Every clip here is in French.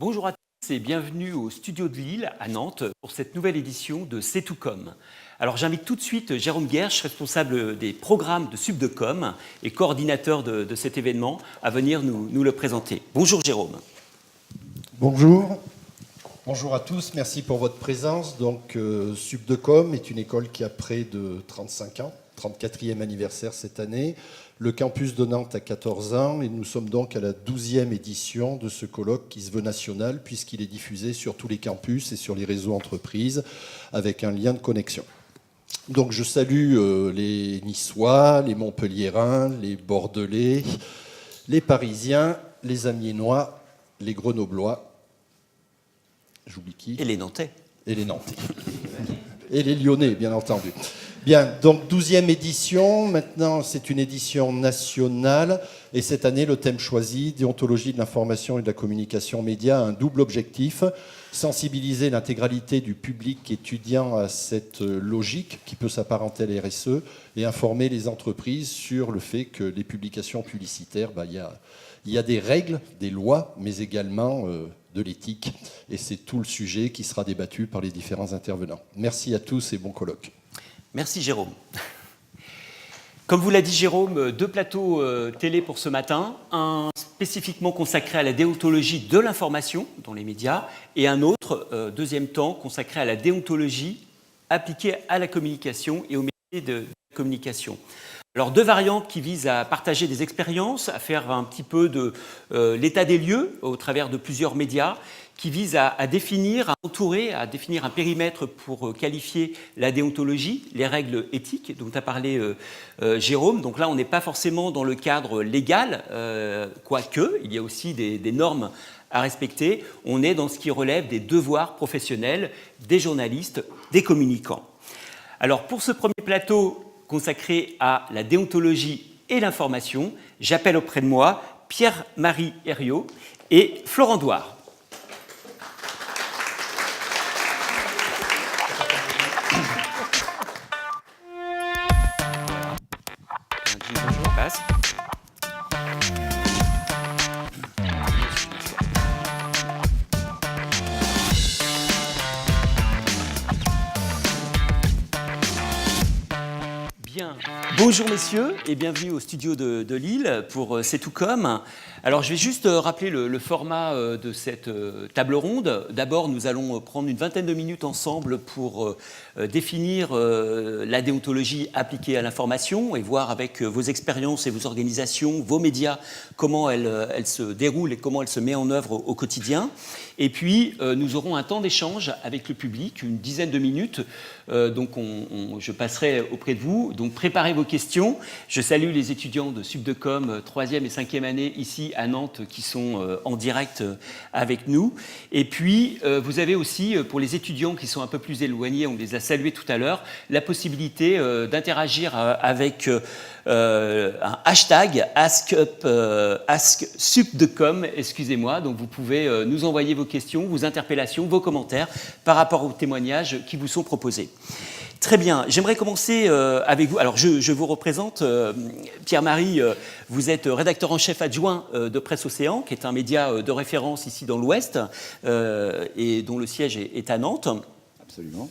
Bonjour à tous et bienvenue au studio de Lille à Nantes pour cette nouvelle édition de C'est tout com. Alors j'invite tout de suite Jérôme Guerche, responsable des programmes de Subdecom et coordinateur de cet événement, à venir nous le présenter. Bonjour Jérôme. Bonjour. Bonjour à tous, merci pour votre présence. Donc Subdecom est une école qui a près de 35 ans, 34e anniversaire cette année. Le campus de Nantes a 14 ans et nous sommes donc à la 12e édition de ce colloque qui se veut national puisqu'il est diffusé sur tous les campus et sur les réseaux entreprises avec un lien de connexion. Donc je salue les Niçois, les Montpelliérains, les Bordelais, les Parisiens, les Amiénois, les Grenoblois. J'oublie qui ? Et les Nantais. Et les Nantais. Et les Lyonnais, bien entendu. Bien, donc 12e édition, maintenant c'est une édition nationale, et cette année le thème choisi, déontologie de l'information et de la communication média, a un double objectif, sensibiliser l'intégralité du public étudiant à cette logique qui peut s'apparenter à la RSE, et informer les entreprises sur le fait que les publications publicitaires, il y a des règles, des lois, mais également de l'éthique, et c'est tout le sujet qui sera débattu par les différents intervenants. Merci à tous et bon colloque. Merci Jérôme. Comme vous l'a dit Jérôme, deux plateaux télé pour ce matin, un spécifiquement consacré à la déontologie de l'information dans les médias et un autre, deuxième temps, consacré à la déontologie appliquée à la communication et au métier de communication. Alors deux variantes qui visent à partager des expériences, à faire un petit peu de l'état des lieux au travers de plusieurs médias, qui visent à définir, à entourer, à définir un périmètre pour qualifier la déontologie, les règles éthiques dont a parlé Jérôme. Donc là, on n'est pas forcément dans le cadre légal, quoique, il y a aussi des normes à respecter. On est dans ce qui relève des devoirs professionnels des journalistes, des communicants. Alors pour ce premier plateau consacré à la déontologie et l'information, j'appelle auprès de moi Pierre-Marie Herriot et Florent Douard. Bien. Bonjour messieurs et bienvenue au studio de Lille pour C'est tout com. Alors je vais juste rappeler le format de cette table ronde. D'abord nous allons prendre une vingtaine de minutes ensemble pour définir la déontologie appliquée à l'information et voir avec vos expériences et vos organisations, vos médias, comment elle se déroule et comment elle se met en œuvre au quotidien. Et puis nous aurons un temps d'échange avec le public, une dizaine de minutes. Donc je passerai auprès de vous. Donc préparez vos questions. Je salue les étudiants de Subdecom 3e et 5e année ici à Nantes qui sont en direct avec nous. Et puis vous avez aussi pour les étudiants qui sont un peu plus éloignés, on les a salués tout à l'heure, la possibilité d'interagir avec un hashtag AskSubdecom, excusez-moi. Donc vous pouvez nous envoyer vos questions, vos interpellations, vos commentaires par rapport aux témoignages qui vous sont proposés. Très bien, j'aimerais commencer avec vous. Alors je vous représente, Pierre-Marie, vous êtes rédacteur en chef adjoint de Presse Océan, qui est un média de référence ici dans l'Ouest et dont le siège est à Nantes. Absolument.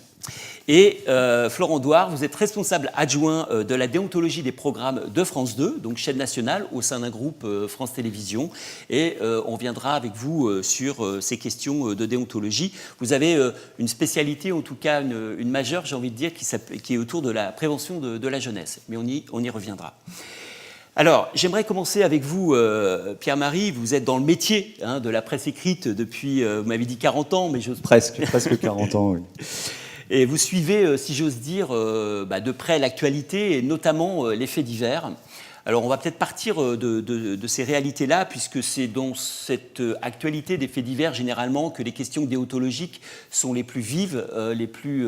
Et Florent Douard, vous êtes responsable adjoint de la déontologie des programmes de France 2, donc chaîne nationale au sein d'un groupe France Télévisions. Et on viendra avec vous sur ces questions de déontologie. Vous avez une spécialité, en tout cas une majeure, j'ai envie de dire, qui est autour de la prévention de la jeunesse. Mais on y reviendra. Alors, j'aimerais commencer avec vous, Pierre-Marie. Vous êtes dans le métier de la presse écrite depuis, vous m'avez dit 40 ans, mais j'ose... Presque 40 ans, oui. Et vous suivez, si j'ose dire, de près l'actualité et notamment les faits divers. Alors on va peut-être partir de ces réalités-là, puisque c'est dans cette actualité des faits divers généralement que les questions déontologiques sont les plus vives, les plus...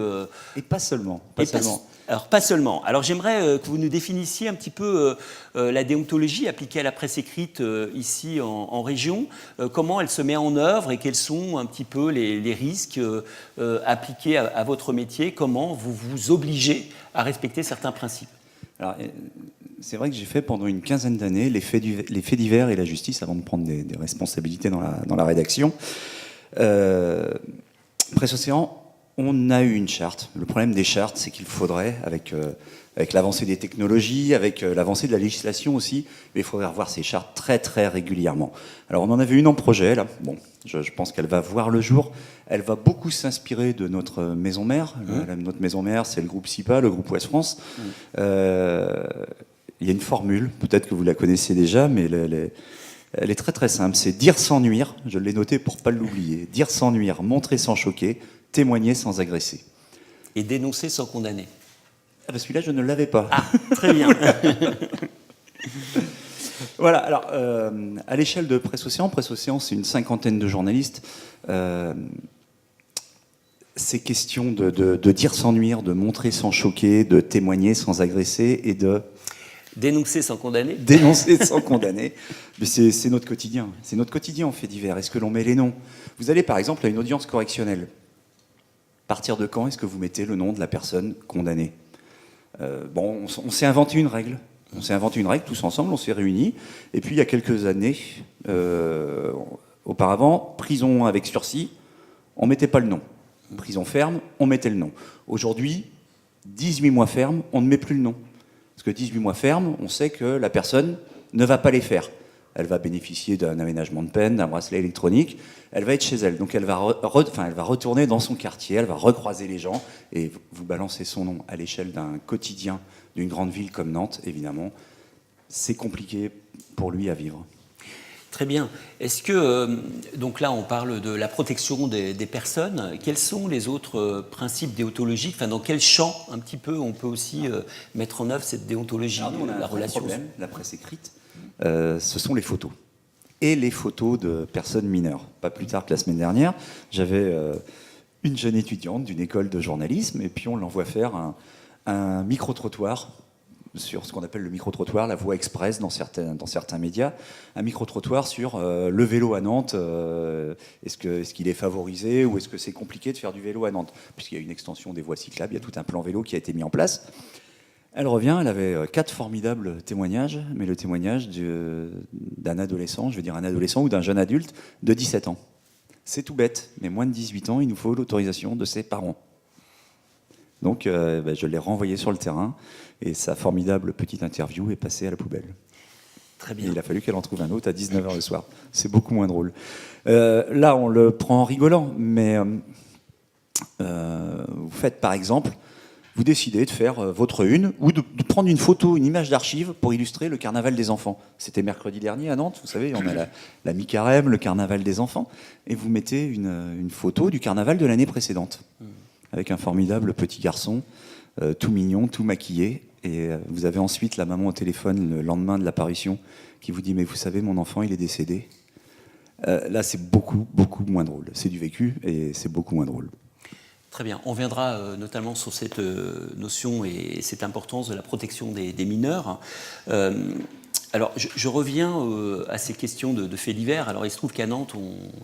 Et pas seulement. Alors pas seulement. Alors j'aimerais que vous nous définissiez un petit peu la déontologie appliquée à la presse écrite ici en région, comment elle se met en œuvre et quels sont un petit peu les risques appliqués à votre métier, comment vous vous obligez à respecter certains principes. Alors, c'est vrai que j'ai fait pendant une quinzaine d'années les faits divers et la justice avant de prendre des responsabilités dans la rédaction. Presse Océan, on a eu une charte. Le problème des chartes, c'est qu'il faudrait, avec l'avancée des technologies, avec l'avancée de la législation aussi, mais il faudrait revoir ces chartes très très régulièrement. Alors on en avait une en projet, là. Bon, je pense qu'elle va voir le jour. Elle va beaucoup s'inspirer de notre maison mère. Notre maison mère, c'est le groupe SIPA, le groupe Ouest France. Il y a une formule, peut-être que vous la connaissez déjà, mais elle est très très simple. C'est dire sans nuire, je l'ai noté pour pas l'oublier, dire sans nuire, montrer sans choquer, témoigner sans agresser. Et dénoncer sans condamner. Ah bah celui-là, je ne l'avais pas. Ah, très bien. Voilà, alors, à l'échelle de Presse Océan, c'est une 50aine de journalistes. Ces questions de dire sans nuire, de montrer sans choquer, de témoigner sans agresser et de Dénoncer sans condamner. dénoncer sans condamner, mais c'est notre quotidien. C'est notre quotidien en fait divers. Est-ce que l'on met les noms? Vous allez par exemple à une audience correctionnelle. À partir de quand est-ce que vous mettez le nom de la personne condamnée? Bon, on s'est inventé une règle. On s'est inventé une règle tous ensemble, on s'est réunis. Et puis il y a quelques années, auparavant, prison avec sursis, on mettait pas le nom. Prison ferme, on mettait le nom. Aujourd'hui, 18 mois ferme, on ne met plus le nom. Parce que 18 mois ferme, on sait que la personne ne va pas les faire. Elle va bénéficier d'un aménagement de peine, d'un bracelet électronique. Elle va être chez elle. Donc elle va retourner dans son quartier, elle va recroiser les gens. Et vous balancez son nom à l'échelle d'un quotidien d'une grande ville comme Nantes, évidemment. C'est compliqué pour lui à vivre. Très bien. Est-ce que, donc là, on parle de la protection des personnes. Quels sont les autres principes déontologiques? Enfin, dans quel champ, un petit peu, on peut aussi mettre en œuvre cette déontologie, Alors nous, on a la un vrai relation problème, la presse écrite, ce sont les photos. Et les photos de personnes mineures. Pas plus tard que la semaine dernière, j'avais une jeune étudiante d'une école de journalisme, et puis on l'envoie faire un micro-trottoir sur ce qu'on appelle le micro-trottoir, la voie express dans certains médias, un micro-trottoir sur le vélo à Nantes. Est-ce qu'il est favorisé ou est-ce que c'est compliqué de faire du vélo à Nantes? Puisqu'il y a une extension des voies cyclables, il y a tout un plan vélo qui a été mis en place. Elle revient, elle avait 4 formidables témoignages, mais le témoignage d'un adolescent, je veux dire un adolescent ou d'un jeune adulte de 17 ans. C'est tout bête, mais moins de 18 ans, il nous faut l'autorisation de ses parents. Donc je l'ai renvoyé sur le terrain et sa formidable petite interview est passée à la poubelle. Très bien. Et il a fallu qu'elle en trouve un autre à 19h le soir. C'est beaucoup moins drôle. Là, on le prend en rigolant, mais vous faites par exemple, vous décidez de faire votre une ou de prendre une photo, une image d'archive pour illustrer le carnaval des enfants. C'était mercredi dernier à Nantes, vous savez, on a la mi-carême, le carnaval des enfants, et vous mettez une photo du carnaval de l'année précédente, avec un formidable petit garçon, tout mignon, tout maquillé, et vous avez ensuite la maman au téléphone le lendemain de l'apparition qui vous dit « mais vous savez, mon enfant, il est décédé ». Là, c'est beaucoup, beaucoup moins drôle. C'est du vécu et c'est beaucoup moins drôle. Très bien. On viendra notamment sur cette notion et cette importance de la protection des mineurs. Alors, je reviens à ces questions de faits divers. Alors, il se trouve qu'à Nantes,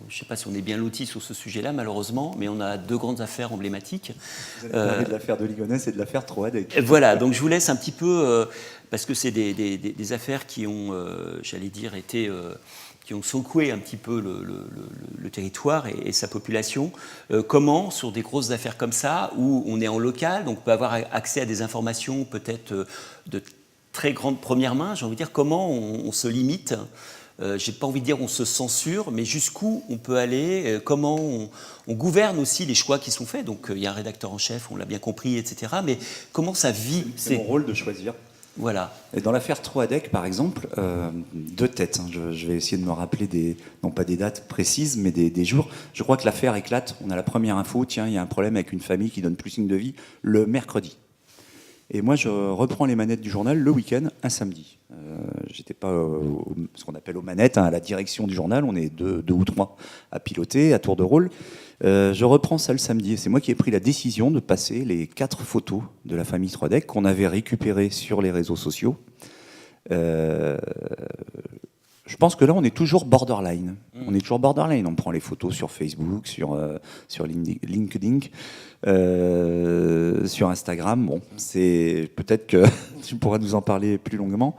je ne sais pas si on est bien lotis sur ce sujet-là, malheureusement, mais on a 2 grandes affaires emblématiques. Vous avez parlé de l'affaire de Ligonnès et de l'affaire Troadec. Voilà, donc je vous laisse un petit peu, parce que c'est des affaires qui ont, j'allais dire, été... qui ont secoué un petit peu le territoire et sa population. Comment, sur des grosses affaires comme ça, où on est en local, donc on peut avoir accès à des informations peut-être de très grande première main, j'ai envie de dire, comment on se limite, j'ai pas envie de dire on se censure, mais jusqu'où on peut aller, comment on gouverne aussi les choix qui sont faits. Donc il y a un rédacteur en chef, on l'a bien compris, etc. Mais comment ça vit? C'est mon rôle de choisir. Voilà. Et dans l'affaire Troadec, par exemple, 2 têtes. Je vais essayer de me rappeler non pas des dates précises, mais des jours. Je crois que l'affaire éclate. On a la première info. Tiens, il y a un problème avec une famille qui donne plus signe de vie le mercredi. Et moi, je reprends les manettes du journal le week-end, un samedi. J'étais pas ce qu'on appelle aux manettes, à la direction du journal. On est 2 ou 3 à piloter, à tour de rôle. Je reprends ça le samedi. C'est moi qui ai pris la décision de passer les 4 photos de la famille Troadec qu'on avait récupérées sur les réseaux sociaux. Je pense que là, on est toujours borderline. On est toujours borderline. On prend les photos sur Facebook, sur LinkedIn, sur Instagram. Bon, c'est peut-être que tu pourras nous en parler plus longuement.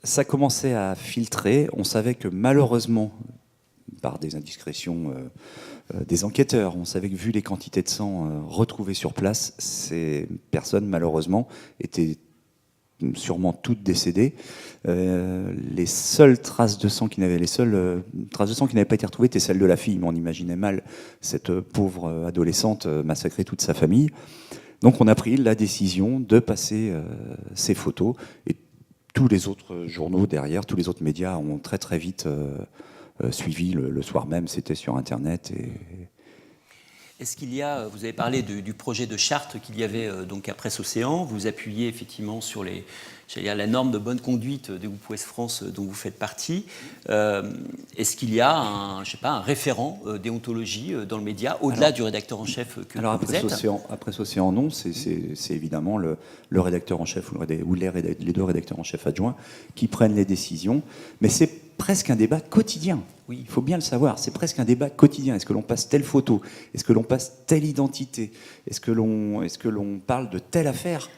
Ça commençait à filtrer. On savait que malheureusement, par des indiscrétions des enquêteurs. On savait que vu les quantités de sang retrouvées sur place, ces personnes, malheureusement, étaient sûrement toutes décédées. Les seules traces de sang qui n'avaient pas été retrouvées étaient celles de la fille, mais on imaginait mal cette pauvre adolescente massacrer toute sa famille. Donc on a pris la décision de passer ces photos, et tous les autres journaux derrière, tous les autres médias ont très très vite suivi le soir même, c'était sur Internet. Est-ce qu'il y a, vous avez parlé du projet de charte qu'il y avait donc à Presse Océan, vous appuyez effectivement sur la norme de bonne conduite de Groupe Ouest France dont vous faites partie. Est-ce qu'il y a un référent déontologie dans le média, au-delà du rédacteur en chef que vous êtes? À Presse Océan, non, c'est évidemment le rédacteur en chef ou les deux rédacteurs en chef adjoints qui prennent les décisions, mais c'est presque un débat quotidien. Oui, il faut bien le savoir, c'est presque un débat quotidien. Est-ce que l'on passe telle photo? Est-ce que l'on passe telle identité? Est-ce que l'on parle de telle affaire?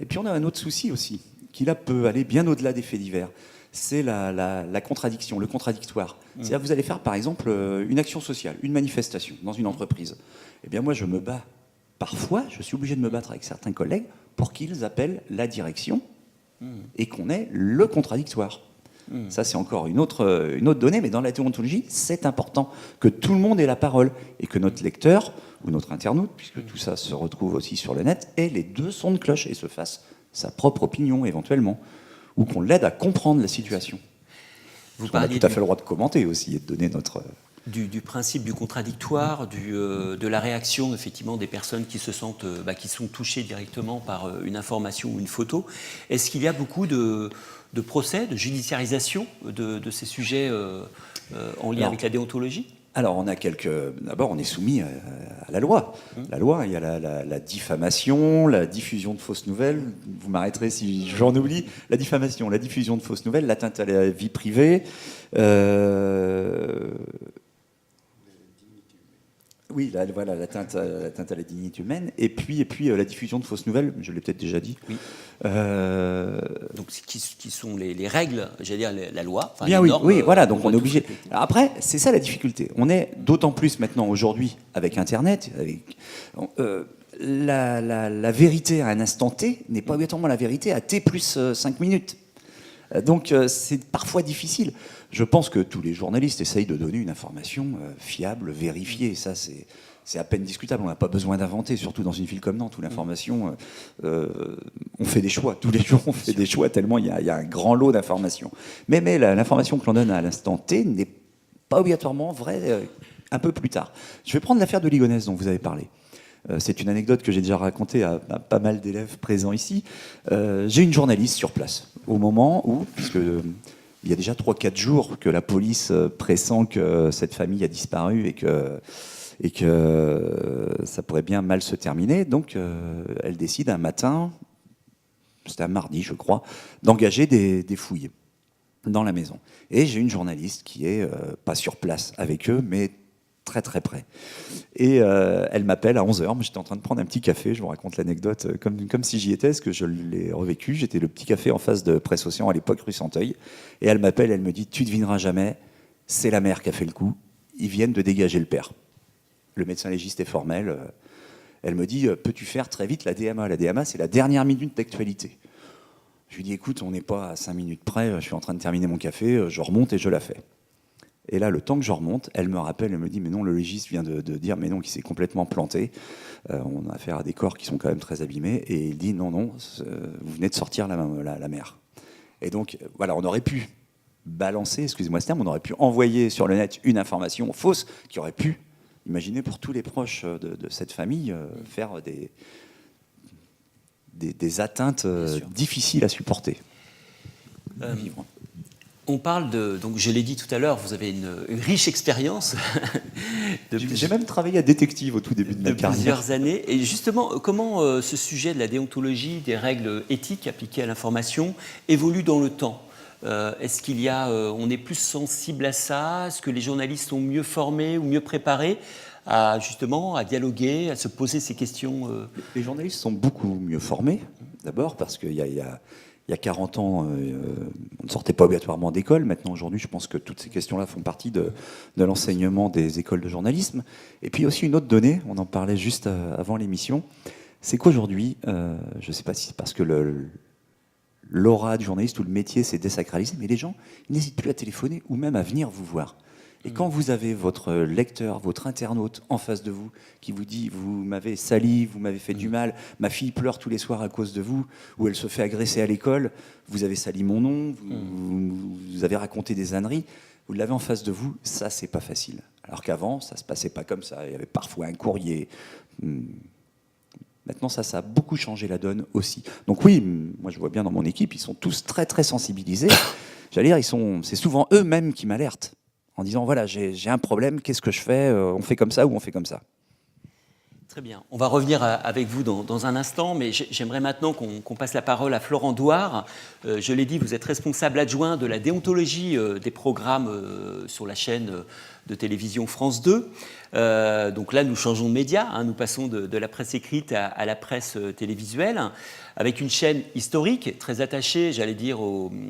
Et puis on a un autre souci aussi, qui là peut aller bien au-delà des faits divers. C'est la contradiction, le contradictoire. C'est-à-dire vous allez faire par exemple une action sociale, une manifestation dans une entreprise. Eh bien moi je me bats, parfois je suis obligé de me battre avec certains collègues pour qu'ils appellent la direction et qu'on ait le contradictoire. Ça, c'est encore une autre donnée, mais dans la déontologie, c'est important que tout le monde ait la parole et que notre lecteur ou notre internaute, puisque tout ça se retrouve aussi sur le net, ait les deux sons de cloche et se fasse sa propre opinion éventuellement, ou qu'on l'aide à comprendre la situation. On a tout à fait le droit de commenter aussi et de donner notre... Du principe du contradictoire, de la réaction effectivement des personnes qui se sentent, qui sont touchées directement par une information ou une photo. Est-ce qu'il y a beaucoup de procès, de judiciarisation de ces sujets en lien avec la déontologie? Alors, on a d'abord, on est soumis à la loi. La loi, il y a la diffamation, la diffusion de fausses nouvelles. Vous m'arrêterez si j'en oublie. La diffamation, la diffusion de fausses nouvelles, l'atteinte à la vie privée. Oui, voilà, l'atteinte à la dignité humaine, et puis la diffusion de fausses nouvelles, je l'ai peut-être déjà dit. Oui. Donc, qui sont les règles, j'allais dire la loi, bien les normes, oui, voilà, donc on est obligé. Après, c'est ça la difficulté. On est d'autant plus maintenant aujourd'hui avec Internet, la vérité à un instant T n'est pas obligatoirement la vérité à T plus 5 minutes. Donc c'est parfois difficile. Je pense que tous les journalistes essayent de donner une information fiable, vérifiée. Ça, c'est à peine discutable. On n'a pas besoin d'inventer, surtout dans une ville comme Nantes où l'information, on fait des choix. Tous les jours, on fait des choix tellement il y a un grand lot d'informations. Mais l'information que l'on donne à l'instant T n'est pas obligatoirement vraie un peu plus tard. Je vais prendre l'affaire de Ligonnès dont vous avez parlé. C'est une anecdote que j'ai déjà racontée à pas mal d'élèves présents ici. J'ai une journaliste sur place au moment où, puisque il y a déjà 3-4 jours que la police pressent que cette famille a disparu et que ça pourrait bien mal se terminer, donc elle décide un matin, c'était un mardi je crois, d'engager des fouilles dans la maison. Et j'ai une journaliste qui est pas sur place avec eux, mais très très près. Et elle m'appelle à 11h, j'étais en train de prendre un petit café, je vous raconte l'anecdote comme si j'y étais, parce que je l'ai revécu. J'étais le petit café en face de Presse Océan à l'époque, rue Santeuil, et elle m'appelle, elle me dit « Tu devineras jamais, c'est la mère qui a fait le coup, ils viennent de dégager le père. » Le médecin légiste est formel. Elle me dit « Peux-tu faire très vite la DMA ?» La DMA, c'est la dernière minute d'actualité. Je lui dis « Écoute, on n'est pas à 5 minutes près, je suis en train de terminer mon café, je remonte et je la fais. » Et là, le temps que je remonte, elle me rappelle, elle me dit « Mais non, le légiste vient de dire, mais non, qu'il s'est complètement planté. On a affaire à des corps qui sont quand même très abîmés. » Et il dit « Non, vous venez de sortir la mère. » Et donc, voilà, on aurait pu balancer, excusez-moi ce terme, on aurait pu envoyer sur le net une information fausse qui aurait pu, imaginez pour tous les proches de cette famille, faire des atteintes difficiles à supporter. Vivre. On parle donc je l'ai dit tout à l'heure, vous avez une riche expérience. J'ai même travaillé à détective au tout début de ma carrière. Plusieurs années. Et justement, comment ce sujet de la déontologie, des règles éthiques appliquées à l'information, évolue dans le temps? Est-ce qu'il y a, on est plus sensible à ça? Est-ce que les journalistes sont mieux formés ou mieux préparés à dialoguer, à se poser ces questions? Les journalistes sont beaucoup mieux formés, d'abord parce qu'il y a il y a 40 ans, on ne sortait pas obligatoirement d'école. Maintenant, aujourd'hui, je pense que toutes ces questions-là font partie de l'enseignement des écoles de journalisme. Et puis aussi une autre donnée, on en parlait juste avant l'émission, c'est qu'aujourd'hui, je ne sais pas si c'est parce que l'aura du journaliste ou le métier s'est désacralisé, mais les gens ils n'hésitent plus à téléphoner ou même à venir vous voir. Et quand vous avez votre lecteur, votre internaute en face de vous, qui vous dit « vous m'avez sali, vous m'avez fait du mal, ma fille pleure tous les soirs à cause de vous, ou elle se fait agresser à l'école, vous avez sali mon nom, vous avez raconté des âneries », vous l'avez en face de vous, ça c'est pas facile. Alors qu'avant, ça se passait pas comme ça, il y avait parfois un courrier. Maintenant, ça a beaucoup changé la donne aussi. Donc oui, moi je vois bien dans mon équipe, ils sont tous très très sensibilisés. J'allais dire, c'est souvent eux-mêmes qui m'alertent en disant voilà, j'ai un problème, qu'est-ce que je fais? On fait comme ça ou on fait comme ça? Très bien. On va revenir avec vous dans un instant, mais j'aimerais maintenant qu'on passe la parole à Florent Douard. Je l'ai dit, vous êtes responsable adjoint de la déontologie des programmes sur la chaîne de télévision France 2. Donc là, nous changeons de média, hein, nous passons de la presse écrite à la presse télévisuelle, avec une chaîne historique, très attachée, j'allais dire, dont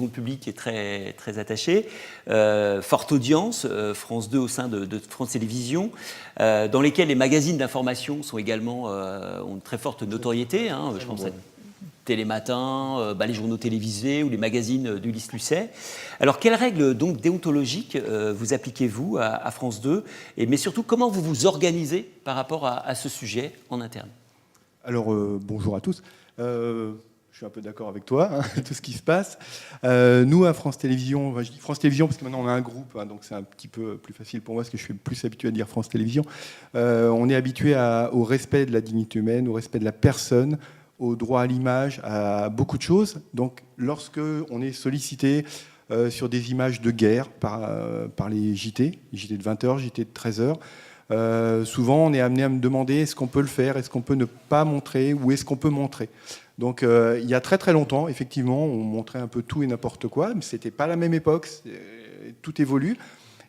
le public est très, très attaché, forte audience, France 2 au sein de France Télévisions, dans lesquels les magazines d'information sont également, ont une très forte notoriété, hein, je pense à Télématin, les journaux télévisés ou les magazines d'Ulysse Lucet. Alors, quelles règles donc déontologiques vous appliquez-vous à France 2 mais surtout, comment vous vous organisez par rapport à ce sujet en interne? Alors, bonjour à tous. Je suis un peu d'accord avec toi, hein, tout ce qui se passe. Nous, à France Télévisions, je dis France Télévisions parce que maintenant on a un groupe, hein, donc c'est un petit peu plus facile pour moi parce que je suis plus habitué à dire France Télévisions. On est habitué au respect de la dignité humaine, au respect de la personne, au droit à l'image, à beaucoup de choses. Donc, lorsque on est sollicité sur des images de guerre par les JT de 20h, JT de 13h, souvent on est amené à me demander est-ce qu'on peut le faire, est-ce qu'on peut ne pas montrer ou est-ce qu'on peut montrer. Donc, il y a très très longtemps, effectivement, on montrait un peu tout et n'importe quoi, mais c'était pas la même époque, tout évolue.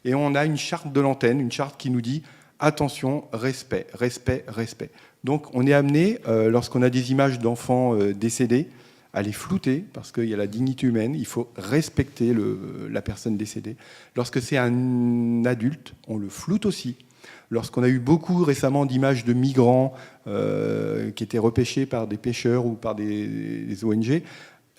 Et on a une charte de l'antenne, une charte qui nous dit attention, respect, respect, respect. Donc on est amené, lorsqu'on a des images d'enfants décédés, à les flouter, parce qu'il y a la dignité humaine, il faut respecter la personne décédée. Lorsque c'est un adulte, on le floute aussi. Lorsqu'on a eu beaucoup récemment d'images de migrants qui étaient repêchés par des pêcheurs ou par des ONG,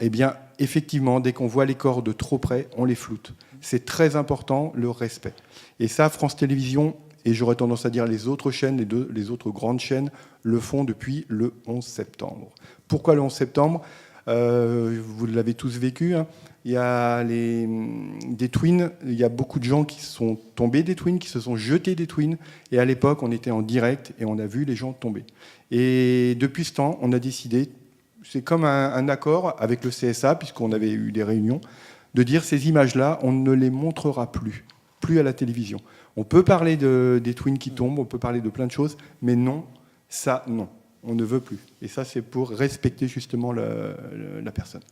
eh bien, effectivement, dès qu'on voit les corps de trop près, on les floute. C'est très important, le respect. Et ça, France Télévisions, et j'aurais tendance à dire les autres chaînes, les autres grandes chaînes, le font depuis le 11 septembre. Pourquoi le 11 septembre ? Vous l'avez tous vécu, hein. Il y a des twins, il y a beaucoup de gens qui sont tombés des twins, qui se sont jetés des twins. Et à l'époque, on était en direct et on a vu les gens tomber. Et depuis ce temps, on a décidé, c'est comme un accord avec le CSA, puisqu'on avait eu des réunions, de dire ces images-là, on ne les montrera plus à la télévision. On peut parler des twins qui tombent, on peut parler de plein de choses, mais non, ça, non, on ne veut plus. Et ça, c'est pour respecter justement la personne.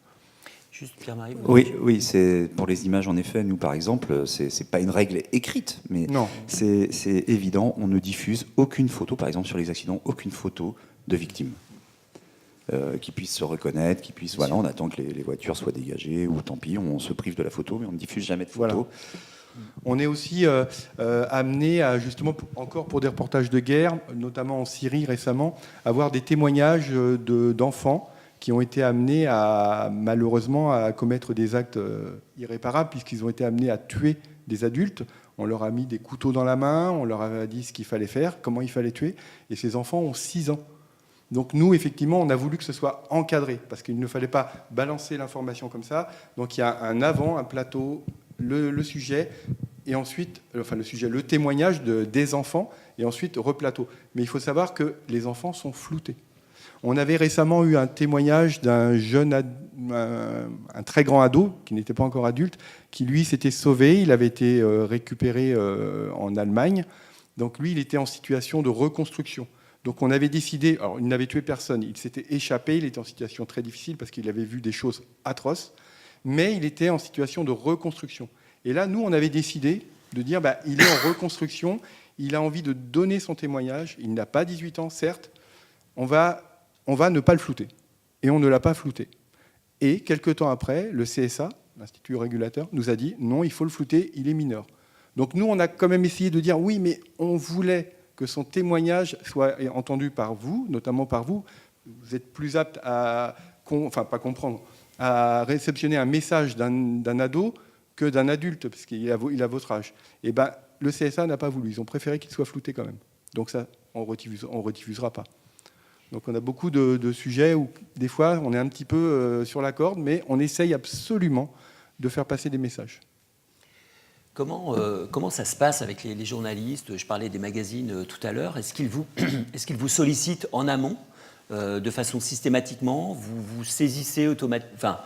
Juste Pierre-Marie. Oui, c'est pour les images, en effet, nous, par exemple, c'est pas une règle écrite, mais c'est évident, on ne diffuse aucune photo, par exemple, sur les accidents, aucune photo de victimes. Qui puissent se reconnaître, qui puissent... Voilà, on attend que les voitures soient dégagées, ou tant pis, on se prive de la photo, mais on ne diffuse jamais de photo. Voilà. On est aussi amené à, justement, encore pour des reportages de guerre, notamment en Syrie récemment, avoir des témoignages d'enfants qui ont été amenés malheureusement à commettre des actes irréparables, puisqu'ils ont été amenés à tuer des adultes. On leur a mis des couteaux dans la main, on leur a dit ce qu'il fallait faire, comment il fallait tuer, et ces enfants ont 6 ans. Donc nous, effectivement, on a voulu que ce soit encadré, parce qu'il ne fallait pas balancer l'information comme ça. Donc il y a un avant, un plateau, le sujet, et ensuite, le témoignage des enfants, et ensuite replateau. Mais il faut savoir que les enfants sont floutés. On avait récemment eu un témoignage d'un jeune, un très grand ado, qui n'était pas encore adulte, qui lui s'était sauvé, il avait été récupéré en Allemagne. Donc lui, il était en situation de reconstruction. Donc on avait décidé, alors il n'avait tué personne, il s'était échappé, il était en situation très difficile parce qu'il avait vu des choses atroces, mais il était en situation de reconstruction. Et là, nous, on avait décidé de dire, il est en reconstruction, il a envie de donner son témoignage, il n'a pas 18 ans, certes, on va ne pas le flouter. Et on ne l'a pas flouté. Et quelques temps après, le CSA, l'Institut régulateur, nous a dit non, il faut le flouter, il est mineur. Donc nous, on a quand même essayé de dire oui, mais on voulait que son témoignage soit entendu par vous, notamment par vous. Vous êtes plus apte à, pas comprendre, à réceptionner un message d'un ado que d'un adulte, parce qu'il a votre âge. Et ben, le CSA n'a pas voulu. Ils ont préféré qu'il soit flouté quand même. Donc ça, on rediffusera pas. Donc on a beaucoup de sujets où des fois on est un petit peu sur la corde, mais on essaye absolument de faire passer des messages. Comment ça se passe avec les journalistes? Je parlais des magazines tout à l'heure. Est-ce qu'ils vous sollicitent en amont de façon systématiquement? Vous saisissez automatiquement, enfin,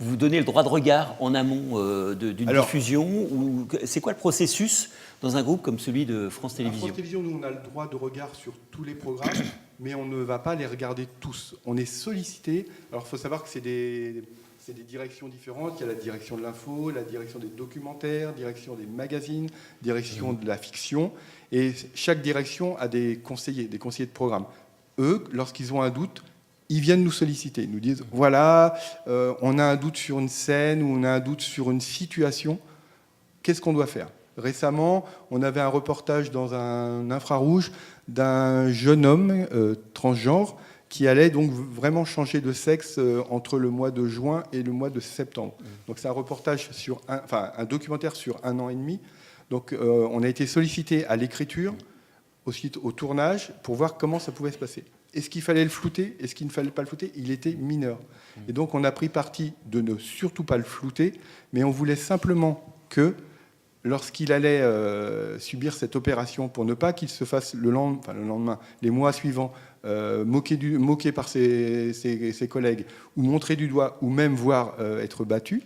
vous donnez le droit de regard en amont d'une diffusion? C'est quoi le processus dans un groupe comme celui de France Télévisions? France Télévisions, nous, on a le droit de regard sur tous les programmes, mais on ne va pas les regarder tous. On est sollicité. Alors, il faut savoir que c'est des directions différentes. Il y a la direction de l'info, la direction des documentaires, direction des magazines, direction de la fiction. Et chaque direction a des conseillers de programme. Eux, lorsqu'ils ont un doute, ils viennent nous solliciter. Ils nous disent, voilà, on a un doute sur une scène ou on a un doute sur une situation. Qu'est-ce qu'on doit faire? Récemment, on avait un reportage dans un infrarouge d'un jeune homme transgenre qui allait donc vraiment changer de sexe entre le mois de juin et le mois de septembre. Donc c'est un reportage un documentaire sur 1 an et demi. Donc on a été sollicité à l'écriture, au tournage, pour voir comment ça pouvait se passer. Est-ce qu'il fallait le flouter? Est-ce qu'il ne fallait pas le flouter? Il était mineur. Et donc on a pris parti de ne surtout pas le flouter, mais on voulait simplement que lorsqu'il allait subir cette opération, pour ne pas qu'il se fasse le lendemain, les mois suivants, moqué par ses collègues, ou montré du doigt, ou même voir être battu,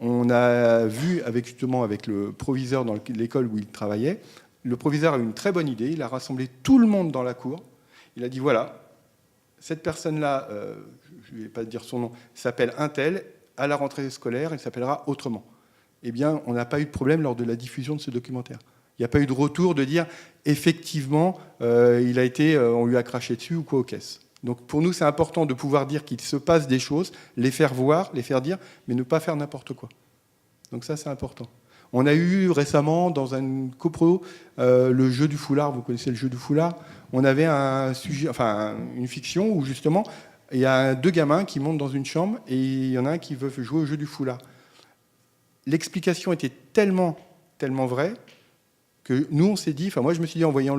on a vu avec le proviseur dans l'école où il travaillait. Le proviseur a eu une très bonne idée. Il a rassemblé tout le monde dans la cour. Il a dit, voilà, cette personne-là, je ne vais pas dire son nom, s'appelle un tel. À la rentrée scolaire, il s'appellera autrement. Eh bien, on n'a pas eu de problème lors de la diffusion de ce documentaire. Il n'y a pas eu de retour de dire, effectivement, on lui a craché dessus ou quoi aux caisses. Donc pour nous, c'est important de pouvoir dire qu'il se passe des choses, les faire voir, les faire dire, mais ne pas faire n'importe quoi. Donc ça, c'est important. On a eu récemment, dans un copro, le jeu du foulard. Vous connaissez le jeu du foulard? On avait une fiction où, justement, il y a 2 gamins qui montent dans une chambre et il y en a un qui veut jouer au jeu du foulard. L'explication était tellement vraie que nous, on s'est dit, moi je me suis dit en voyant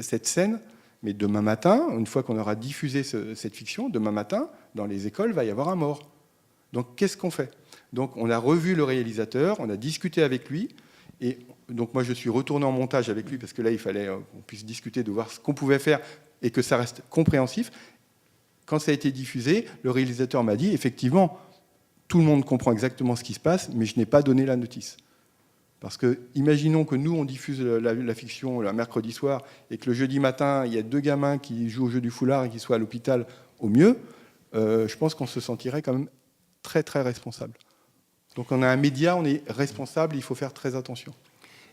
cette scène, mais demain matin, une fois qu'on aura diffusé cette fiction, demain matin, dans les écoles, il va y avoir un mort. Donc qu'est-ce qu'on fait? Donc on a revu le réalisateur, on a discuté avec lui, et donc moi je suis retourné en montage avec lui, parce que là il fallait qu'on puisse discuter, de voir ce qu'on pouvait faire, et que ça reste compréhensif. Quand ça a été diffusé, le réalisateur m'a dit, effectivement, tout le monde comprend exactement ce qui se passe, mais je n'ai pas donné la notice. Parce que, imaginons que nous, on diffuse la fiction le mercredi soir, et que le jeudi matin, il y a 2 gamins qui jouent au jeu du foulard et qui soient à l'hôpital au mieux, je pense qu'on se sentirait quand même très, très responsable. Donc on a un média, on est responsable, il faut faire très attention.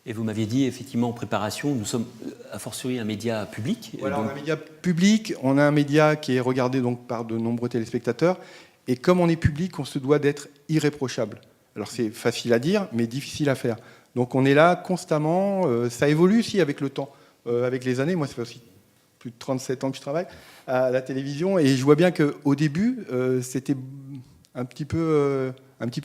Et vous m'aviez dit, effectivement, en préparation, nous sommes a fortiori un média public. Voilà, on a un média public, on a un média qui est regardé donc par de nombreux téléspectateurs, et comme on est public, on se doit d'être irréprochable. Alors c'est facile à dire, mais difficile à faire. Donc on est là constamment, ça évolue aussi avec le temps, avec les années. Moi, ça fait aussi plus de 37 ans que je travaille à la télévision, et je vois bien qu'au début, c'était un petit peu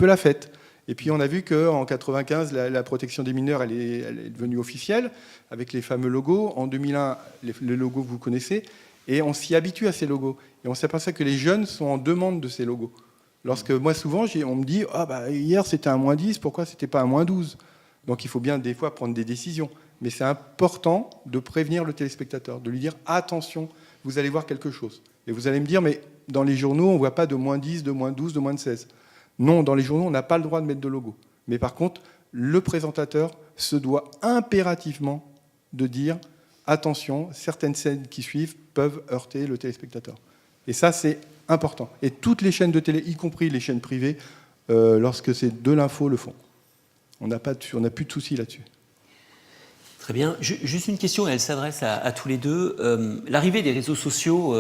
la fête. Et puis on a vu qu'en 1995, la protection des mineurs, elle est devenue officielle, avec les fameux logos. En 2001, les logos que vous connaissez, et on s'y habitue à ces logos. Et on s'aperçoit que les jeunes sont en demande de ces logos. Lorsque moi, souvent, on me dit « hier, c'était un -10, pourquoi c'était pas un -12 ?» Donc il faut bien, des fois, prendre des décisions. Mais c'est important de prévenir le téléspectateur, de lui dire « attention, vous allez voir quelque chose ». Et vous allez me dire « mais dans les journaux, on ne voit pas de -10, de -12, de -16 ». Non, dans les journaux, on n'a pas le droit de mettre de logo. Mais par contre, le présentateur se doit impérativement de dire « attention, certaines scènes qui suivent peuvent heurter le téléspectateur ». Et ça, c'est important. Et toutes les chaînes de télé, y compris les chaînes privées, lorsque c'est de l'info, le font. On n'a plus de soucis là-dessus. Très bien. Juste une question, et elle s'adresse à tous les deux. L'arrivée des réseaux sociaux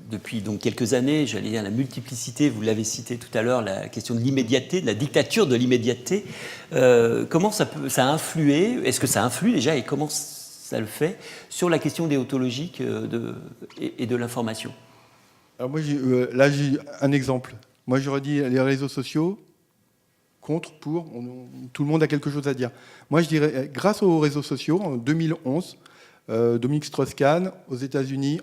depuis donc quelques années, j'allais dire la multiplicité, vous l'avez cité tout à l'heure, la question de l'immédiateté, de la dictature de l'immédiateté. Comment ça a influé, est-ce que ça influe déjà, et comment ça le fait sur la question déontologique et de l'information? Alors moi, là, j'ai un exemple. Moi, j'aurais dit les réseaux sociaux, contre, pour, tout le monde a quelque chose à dire. Moi, je dirais, grâce aux réseaux sociaux, en 2011, Dominique Strauss-Kahn, aux États-Unis,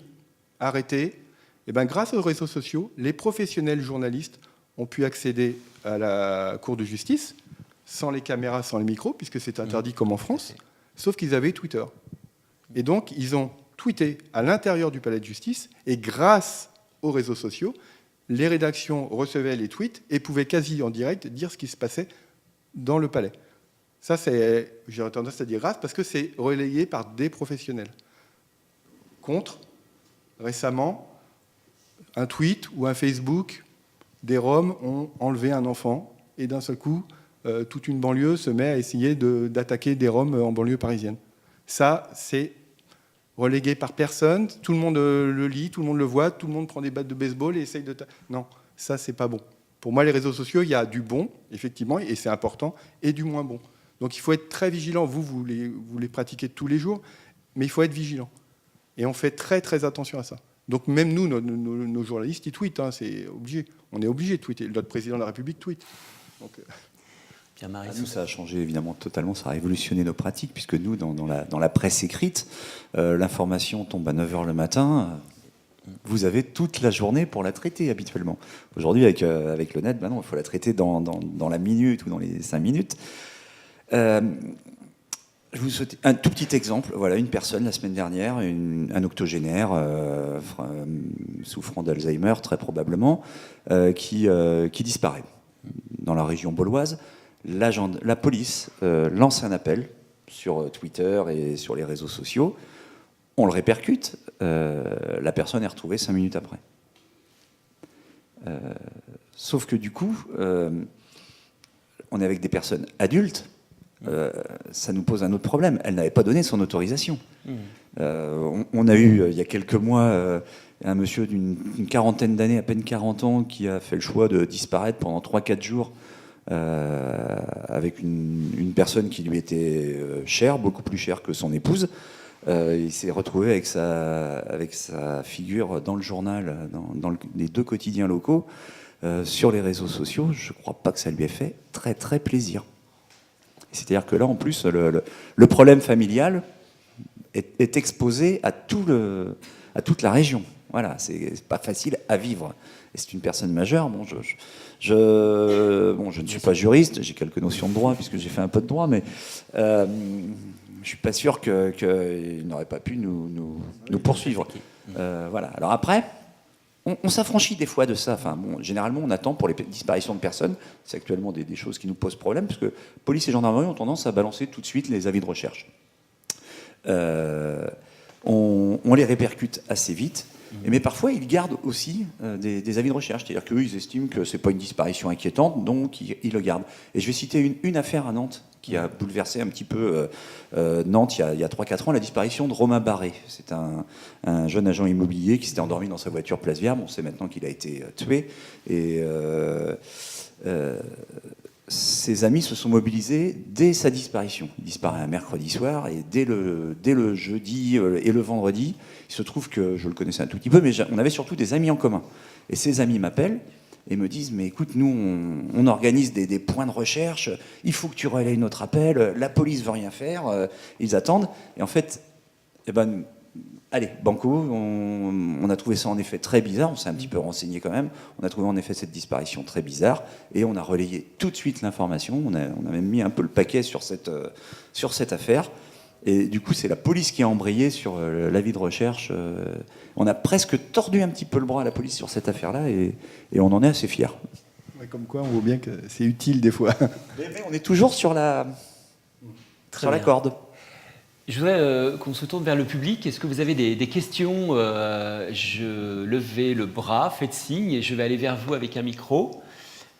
arrêté. Et ben, grâce aux réseaux sociaux, les professionnels journalistes ont pu accéder à la Cour de justice, sans les caméras, sans les micros, puisque c'est interdit comme en France, sauf qu'ils avaient Twitter. Et donc, ils ont tweeté à l'intérieur du palais de justice, et grâce aux réseaux sociaux, les rédactions recevaient les tweets et pouvaient quasi en direct dire ce qui se passait dans le palais. Ça, j'aurais tendance à dire grâce, parce que c'est relayé par des professionnels. Contre, récemment, un tweet ou un Facebook, des Roms ont enlevé un enfant, et d'un seul coup, toute une banlieue se met à essayer d'attaquer des Roms en banlieue parisienne. Ça, c'est relégué par personne, tout le monde le lit, tout le monde le voit, tout le monde prend des battes de baseball et essaye de... Non, ça, c'est pas bon. Pour moi, les réseaux sociaux, il y a du bon, effectivement, et c'est important, et du moins bon. Donc il faut être très vigilant. Vous les pratiquez tous les jours, mais il faut être vigilant. Et on fait très, très attention à ça. Donc même nous, nos journalistes, ils tweetent, hein, c'est obligé. On est obligé de tweeter. Notre président de la République tweet. Donc, Nous, ça a changé évidemment totalement, ça a révolutionné nos pratiques, puisque nous, dans la presse écrite, l'information tombe à 9h le matin, vous avez toute la journée pour la traiter habituellement. Aujourd'hui, avec le net, il faut la traiter dans la minute ou dans les 5 minutes. Je vous souhaite un tout petit exemple. Voilà, une personne la semaine dernière, un octogénaire souffrant d'Alzheimer très probablement, qui disparaît dans la région bauloise. La police lance un appel sur Twitter et sur les réseaux sociaux. On le répercute. La personne est retrouvée 5 minutes après. Sauf que du coup, on est avec des personnes adultes. Ça nous pose un autre problème. Elle n'avait pas donné son autorisation. On a eu, il y a quelques mois, un monsieur d'une quarantaine d'années, à peine 40 ans, qui a fait le choix de disparaître pendant 3-4 jours avec une personne qui lui était chère, beaucoup plus chère que son épouse. Il s'est retrouvé avec sa figure dans le journal, dans les 2 quotidiens locaux, sur les réseaux sociaux. Je ne crois pas que ça lui ait fait très très plaisir. C'est-à-dire que là, en plus, le problème familial est exposé à toute la région. Voilà, c'est pas facile à vivre. Et c'est une personne majeure. Bon, je ne suis pas juriste, j'ai quelques notions de droit puisque j'ai fait un peu de droit, mais je suis pas sûr qu'il n'aurait pas pu nous poursuivre. Voilà. Alors après, on s'affranchit des fois de ça. Enfin, généralement, on attend pour les disparitions de personnes. C'est actuellement des choses qui nous posent problème, parce que police et gendarmerie ont tendance à balancer tout de suite les avis de recherche. On les répercute assez vite. Mais parfois, ils gardent aussi des avis de recherche. C'est-à-dire qu'eux, ils estiment que ce n'est pas une disparition inquiétante, donc ils le gardent. Et je vais citer une affaire à Nantes qui a bouleversé un petit peu Nantes il y a 3-4 ans, la disparition de Romain Barré. C'est un jeune agent immobilier qui s'était endormi dans sa voiture place Vierme. On sait maintenant qu'il a été tué. Et ses amis se sont mobilisés dès sa disparition. Il disparaît un mercredi soir, et dès le jeudi et le vendredi, il se trouve que je le connaissais un tout petit peu, mais on avait surtout des amis en commun. Et ces amis m'appellent et me disent « Mais écoute, nous, on organise des points de recherche, il faut que tu relayes notre appel, la police veut rien faire, ils attendent. » Et en fait, allez, banco, on a trouvé ça en effet très bizarre, on s'est un petit peu renseigné quand même, on a trouvé en effet cette disparition très bizarre, et on a relayé tout de suite l'information, on a même mis un peu le paquet sur cette affaire, et du coup c'est la police qui a embrayé sur l'avis de recherche. On a presque tordu un petit peu le bras à la police sur cette affaire-là, et on en est assez fiers. Ouais, comme quoi on voit bien que c'est utile des fois. Mais on est toujours sur la corde. Je voudrais qu'on se tourne vers le public. Est-ce que vous avez des questions? Je levais le bras, faites signe, et je vais aller vers vous avec un micro.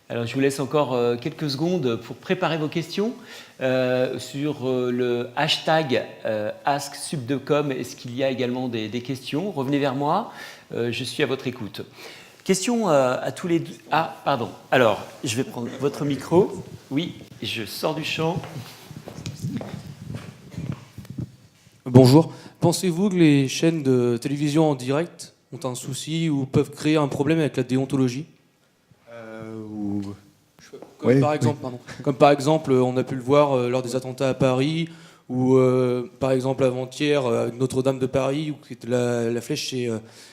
Alors, je vous laisse encore quelques secondes pour préparer vos questions. Sur le hashtag AskSubdecom, est-ce qu'il y a également des questions? Revenez vers moi. Je suis à votre écoute. Question à tous les deux. Ah, pardon. Alors, je vais prendre votre micro. Oui, je sors du champ. Bonjour. Pensez-vous que les chaînes de télévision en direct ont un souci ou peuvent créer un problème avec la déontologie ? Comme par exemple, on a pu le voir lors des attentats à Paris, ou par exemple avant-hier avec Notre-Dame de Paris, où la flèche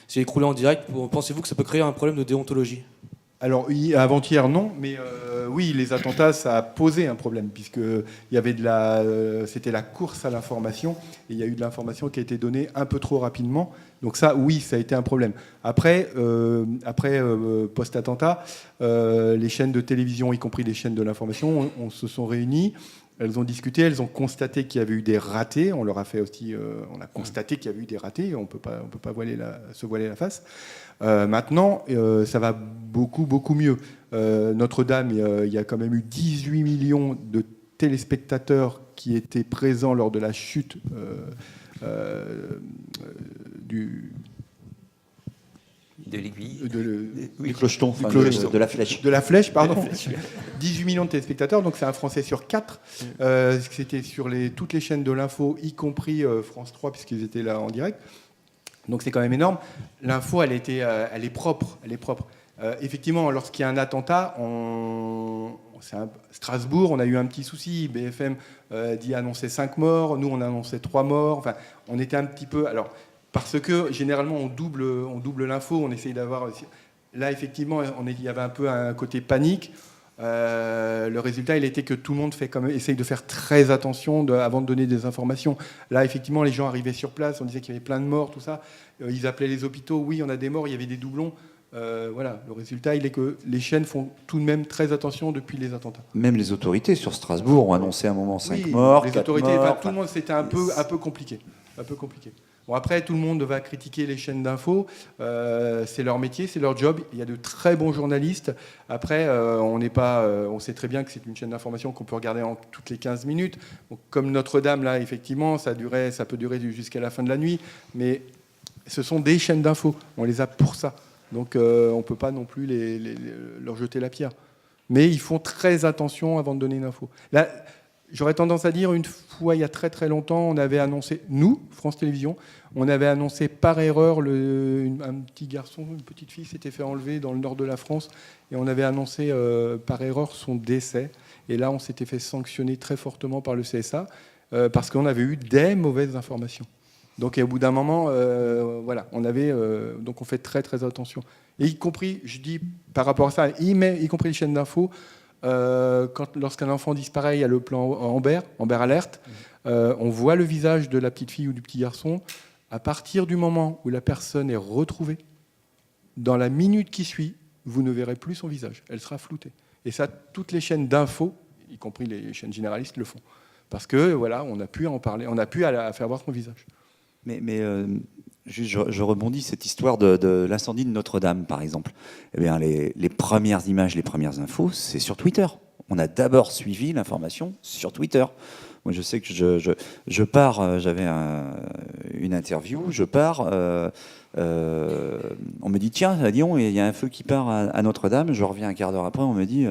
s'est écroulée en direct. Pensez-vous que ça peut créer un problème de déontologie ? Alors, avant-hier, non, mais oui, les attentats, ça a posé un problème, puisque c'était la course à l'information, et il y a eu de l'information qui a été donnée un peu trop rapidement. Donc ça, oui, ça a été un problème. Après post-attentat, les chaînes de télévision, y compris les chaînes de l'information, on se sont réunies. Elles ont discuté, elles ont constaté qu'il y avait eu des ratés. On leur a fait aussi, on a constaté qu'il y avait eu des ratés. On peut pas se voiler la face. Maintenant, ça va beaucoup mieux. Notre-Dame, il y a quand même eu 18 millions de téléspectateurs qui étaient présents lors de la chute de l'aiguille. Du clocheton, de la flèche. De la flèche, pardon. 18 millions de téléspectateurs, donc c'est un Français sur 4. C'était sur toutes les chaînes de l'info, y compris France 3, puisqu'ils étaient là en direct. Donc c'est quand même énorme. L'info, elle est propre. Effectivement, lorsqu'il y a un attentat, Strasbourg, on a eu un petit souci. BFM dit annoncer 5 morts. Nous, on a annoncé 3 morts. Enfin, on était un petit peu... Alors, parce que généralement, on double l'info. On essaye d'avoir... Là, effectivement, il y avait un peu un côté panique. Le résultat, il était que tout le monde essaye de faire très attention avant de donner des informations. Là, effectivement, les gens arrivaient sur place, on disait qu'il y avait plein de morts, tout ça. Ils appelaient les hôpitaux, oui, on a des morts, il y avait des doublons. Voilà, le résultat, il est que les chaînes font tout de même très attention depuis les attentats. Même les autorités sur Strasbourg ont annoncé à un moment 5 morts, les autorités, morts, tout le monde, c'était un peu compliqué. Bon, après, tout le monde va critiquer les chaînes d'infos. C'est leur métier, c'est leur job. Il y a de très bons journalistes. Après, on sait très bien que c'est une chaîne d'information qu'on peut regarder en toutes les 15 minutes. Donc, comme Notre-Dame, là, effectivement, ça peut durer jusqu'à la fin de la nuit. Mais ce sont des chaînes d'infos. On les a pour ça. Donc, on ne peut pas non plus leur jeter la pierre. Mais ils font très attention avant de donner une info. Là, j'aurais tendance à dire, une fois, il y a très très longtemps, on avait annoncé, nous, France Télévisions, on avait annoncé par erreur un petit garçon, une petite fille s'était fait enlever dans le nord de la France, et on avait annoncé par erreur son décès. Et là, on s'était fait sanctionner très fortement par le CSA, parce qu'on avait eu des mauvaises informations. Donc, au bout d'un moment, voilà, donc on fait très très attention. Et y compris, je dis par rapport à ça, y compris les chaînes d'infos, lorsqu'un enfant disparaît, il y a le plan Amber Alert, on voit le visage de la petite fille ou du petit garçon. À partir du moment où la personne est retrouvée, dans la minute qui suit, vous ne verrez plus son visage. Elle sera floutée. Et ça, toutes les chaînes d'infos, y compris les chaînes généralistes, le font. Parce que voilà, on a pu en parler, on a pu faire voir son visage. Mais je rebondis, cette histoire de l'incendie de Notre-Dame, par exemple. Eh bien, les premières images, les premières infos, c'est sur Twitter. On a d'abord suivi l'information sur Twitter. Moi, je sais que je pars, j'avais une interview, on me dit, tiens, à Lyon, il y a un feu qui part à Notre-Dame. Je reviens un quart d'heure après, on me dit,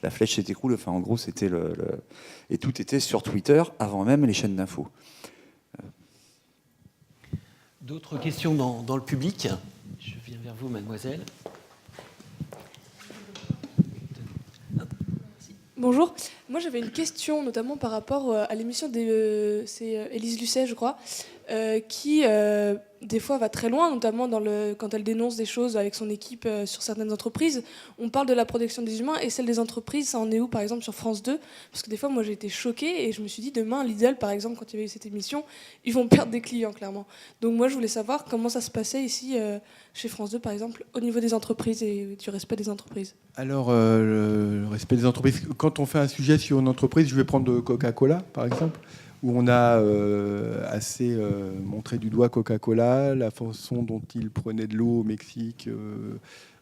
la flèche s'est écroulée. Enfin, en gros, c'était et tout était sur Twitter avant même les chaînes d'infos. D'autres questions dans le public ? Je viens vers vous, mademoiselle. Bonjour. Moi, j'avais une question, notamment par rapport à l'émission c'est Élise Lucet, je crois, qui, des fois, va très loin, notamment quand elle dénonce des choses avec son équipe sur certaines entreprises. On parle de la protection des humains et celle des entreprises, ça en est où, par exemple, sur France 2 ? Parce que des fois, moi, j'ai été choquée et je me suis dit, demain, Lidl, par exemple, quand il y avait eu cette émission, ils vont perdre des clients, clairement. Donc moi, je voulais savoir comment ça se passait ici, chez France 2, par exemple, au niveau des entreprises et du respect des entreprises. Alors, le respect des entreprises, quand on fait un sujet sur une entreprise, je vais prendre Coca-Cola, par exemple, où on a assez montré du doigt Coca-Cola, la façon dont ils prenaient de l'eau au Mexique,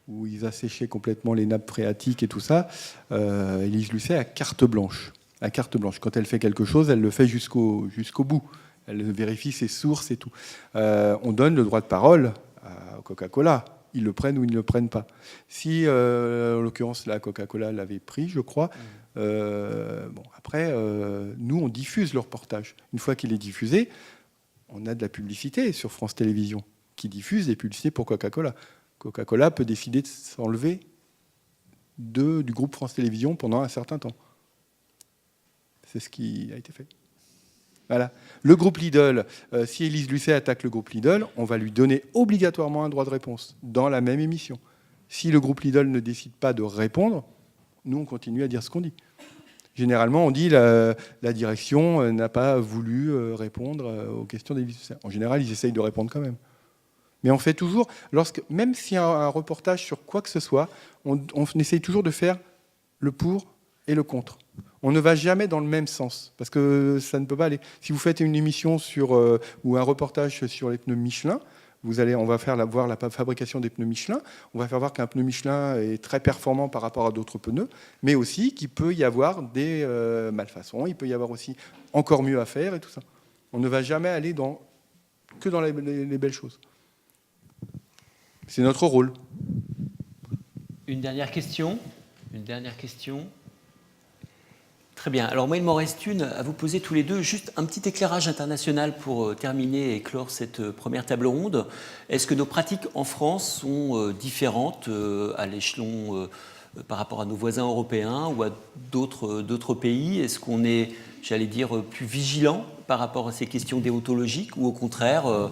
où ils asséchaient complètement les nappes phréatiques et tout ça. Élise Lucet a carte blanche. À carte blanche. Quand elle fait quelque chose, elle le fait jusqu'au bout. Elle vérifie ses sources et tout. On donne le droit de parole à Coca-Cola. Ils le prennent ou ils ne le prennent pas. Si, en l'occurrence, la Coca-Cola l'avait pris, je crois, après, nous, on diffuse le reportage. Une fois qu'il est diffusé, on a de la publicité sur France Télévisions qui diffuse des publicités pour Coca-Cola. Coca-Cola peut décider de s'enlever du groupe France Télévisions pendant un certain temps. C'est ce qui a été fait. Voilà. Le groupe Lidl, si Élise Lucet attaque le groupe Lidl, on va lui donner obligatoirement un droit de réponse dans la même émission. Si le groupe Lidl ne décide pas de répondre, nous, on continue à dire ce qu'on dit. Généralement, on dit la direction n'a pas voulu répondre aux questions d'Élise Lucet. En général, ils essayent de répondre quand même. Mais on fait toujours, même s'il y a un reportage sur quoi que ce soit, on essaye toujours de faire le pour et le contre. On ne va jamais dans le même sens, parce que ça ne peut pas aller. Si vous faites une émission ou un reportage sur les pneus Michelin, on va voir la fabrication des pneus Michelin, on va faire voir qu'un pneu Michelin est très performant par rapport à d'autres pneus, mais aussi qu'il peut y avoir des malfaçons, il peut y avoir aussi encore mieux à faire et tout ça. On ne va jamais aller que dans les belles choses. C'est notre rôle. Une dernière question. Très bien. Alors moi, il m'en reste une à vous poser tous les deux. Juste un petit éclairage international pour terminer et clore cette première table ronde. Est-ce que nos pratiques en France sont différentes à l'échelon par rapport à nos voisins européens ou à d'autres pays? Est-ce qu'on est, j'allais dire, plus vigilant par rapport à ces questions déontologiques ou au contraire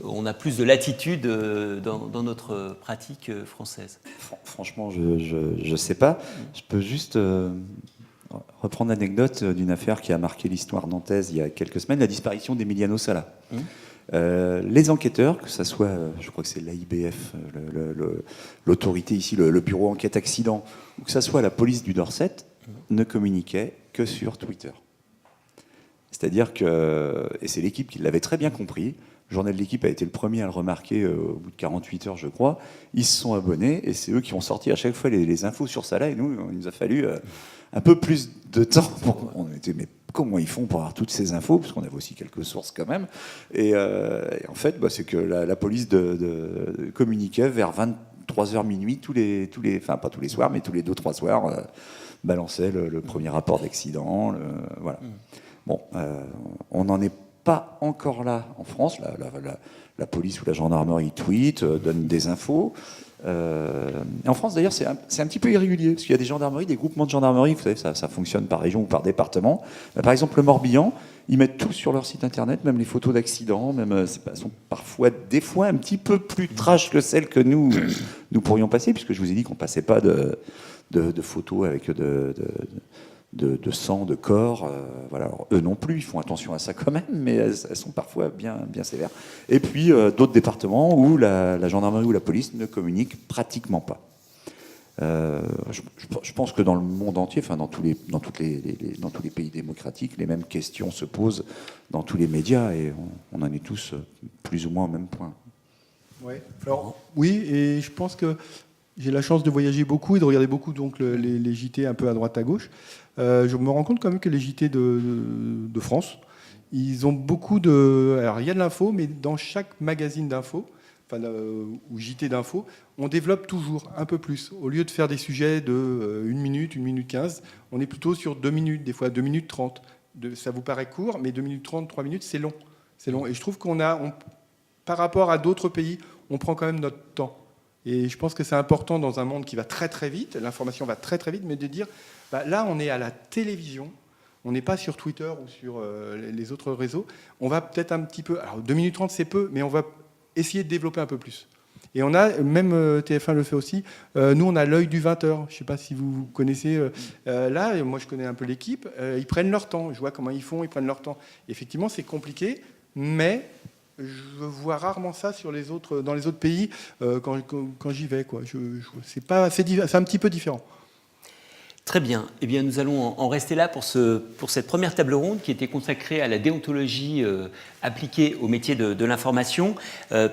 on a plus de latitude dans notre pratique française? Franchement, je ne sais pas. Je peux juste reprendre l'anecdote d'une affaire qui a marqué l'histoire nantaise il y a quelques semaines, la disparition d'Emiliano Sala. Les enquêteurs, que ce soit, je crois que c'est l'AIBF, l'autorité ici, le bureau enquête accident, ou que ce soit la police du Dorset, ne communiquaient que sur Twitter. C'est-à-dire que, et c'est l'équipe qui l'avait très bien compris, le journal de l'équipe a été le premier à le remarquer au bout de 48 heures, je crois. Ils se sont abonnés et c'est eux qui ont sorti à chaque fois les infos sur ça là. Et nous, il nous a fallu un peu plus de temps. On était, mais comment ils font pour avoir toutes ces infos? Parce qu'on avait aussi quelques sources quand même. Et en fait, c'est que la police communiquait vers 23h minuit, enfin pas tous les soirs, mais tous les 2-3 soirs, balançait le premier rapport d'accident. Voilà. Bon, on n'en est pas encore là en France. La police ou la gendarmerie tweet, donne des infos. En France, d'ailleurs, c'est un petit peu irrégulier, parce qu'il y a des gendarmeries, des groupements de gendarmerie, vous savez, ça fonctionne par région ou par département. Par exemple, le Morbihan, ils mettent tout sur leur site internet, même les photos d'accidents, même sont des fois un petit peu plus trash que celles que nous pourrions passer, puisque je vous ai dit qu'on ne passait pas de photos avec de sang, de corps. Voilà. Alors, eux non plus, ils font attention à ça quand même, mais elles sont parfois bien sévères. Et puis d'autres départements où la gendarmerie ou la police ne communiquent pratiquement pas. Je pense que dans le monde entier, enfin dans tous les pays démocratiques, les mêmes questions se posent dans tous les médias et on en est tous plus ou moins au même point. Ouais. Alors, oui, et je pense que j'ai la chance de voyager beaucoup et de regarder beaucoup donc les JT un peu à droite à gauche. Je me rends compte quand même que les JT de France, ils ont beaucoup de... Alors il y a de l'info, mais dans chaque magazine d'info, ou JT d'info, on développe toujours un peu plus. Au lieu de faire des sujets de 1 minute, 1 minute 15, on est plutôt sur 2 minutes, des fois 2 minutes 30. Ça vous paraît court, mais 2 minutes 30, 3 minutes, c'est long. C'est long. Et je trouve par rapport à d'autres pays, on prend quand même notre temps. Et je pense que c'est important dans un monde qui va très très vite, l'information va très très vite, mais de dire, là on est à la télévision, on n'est pas sur Twitter ou sur les autres réseaux, on va peut-être un petit peu, alors 2 minutes 30 c'est peu, mais on va essayer de développer un peu plus. Et on a, même TF1 le fait aussi, nous on a l'œil du 20h, je ne sais pas si vous connaissez, là, moi je connais un peu l'équipe, ils prennent leur temps, je vois comment ils font, ils prennent leur temps. Effectivement c'est compliqué, mais je vois rarement ça dans les autres pays quand j'y vais, quoi. C'est un petit peu différent. Très bien. Eh bien, nous allons en rester là pour cette première table ronde qui était consacrée à la déontologie appliquée au métier de l'information.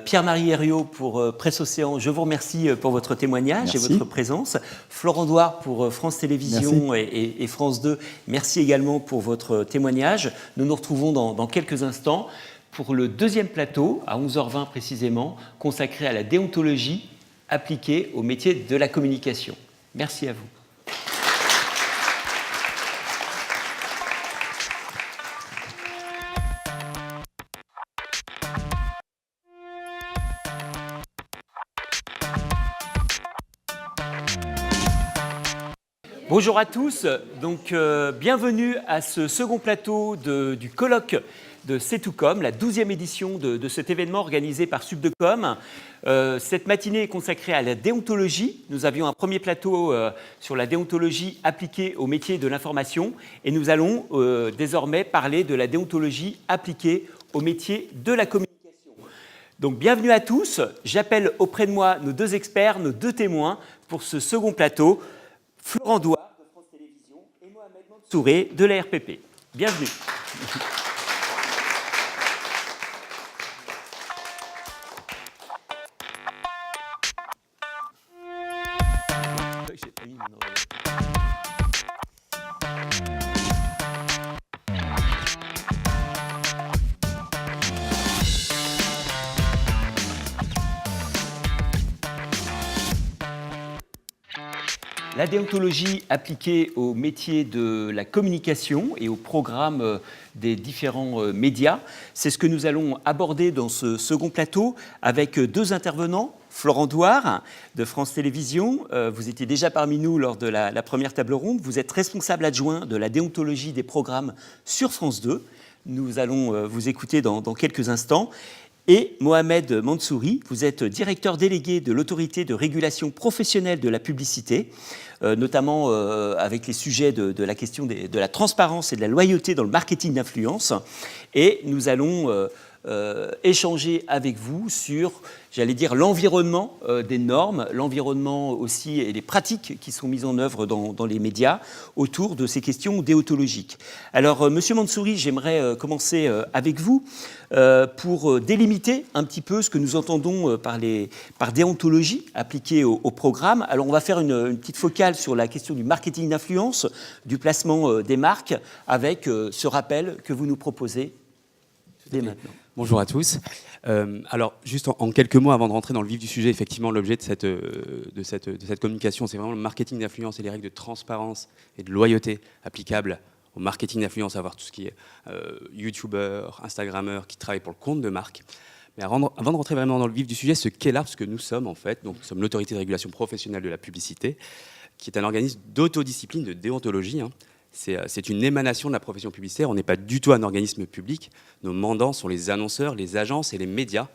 Pierre-Marie Herriot pour Presse Océan, je vous remercie pour votre témoignage. Merci. Et votre présence. Florent Douard pour France Télévisions et France 2, merci également pour votre témoignage. Nous nous retrouvons dans quelques instants pour le deuxième plateau, à 11h20 précisément, consacré à la déontologie appliquée au métier de la communication. Merci à vous. Bonjour à tous, donc bienvenue à ce second plateau du colloque de C'est2Com, la 12e édition de cet événement organisé par Sub2Com. Cette matinée est consacrée à la déontologie. Nous avions un premier plateau sur la déontologie appliquée au métier de l'information et nous allons désormais parler de la déontologie appliquée au métier de la communication. Donc bienvenue à tous, j'appelle auprès de moi nos deux experts, nos deux témoins pour ce second plateau. Florent Douard de France Télévisions et Mohamed Mansouré de la RPP. Bienvenue. J'ai pas mis mon oreille. La déontologie appliquée au métier de la communication et au programme des différents médias, c'est ce que nous allons aborder dans ce second plateau avec deux intervenants. Florent Douard de France Télévisions, vous étiez déjà parmi nous lors de la première table ronde. Vous êtes responsable adjoint de la déontologie des programmes sur France 2. Nous allons vous écouter dans quelques instants. Et Mohamed Mansouri, vous êtes directeur délégué de l'autorité de régulation professionnelle de la publicité, notamment avec les sujets de la question de la transparence et de la loyauté dans le marketing d'influence. Et nous allons échanger avec vous sur, j'allais dire, l'environnement des normes, l'environnement aussi et les pratiques qui sont mises en œuvre dans les médias autour de ces questions déontologiques. Alors, Monsieur Mansouri, j'aimerais commencer avec vous pour délimiter un petit peu ce que nous entendons par déontologie appliquée au programme. Alors, on va faire une petite focale sur la question du marketing d'influence, du placement des marques, avec ce rappel que vous nous proposez dès maintenant. Bonjour à tous. Alors, juste en quelques mots avant de rentrer dans le vif du sujet, effectivement, l'objet de cette communication, c'est vraiment le marketing d'influence et les règles de transparence et de loyauté applicables au marketing d'influence, à voir tout ce qui est youtubeurs, instagrammeurs qui travaillent pour le compte de marques. Mais avant de rentrer vraiment dans le vif du sujet, ce qu'est l'ARP, ce que nous sommes en fait, donc nous sommes l'autorité de régulation professionnelle de la publicité, qui est un organisme d'autodiscipline, de déontologie, hein. C'est une émanation de la profession publicitaire. On n'est pas du tout un organisme public. Nos mandants sont les annonceurs, les agences et les médias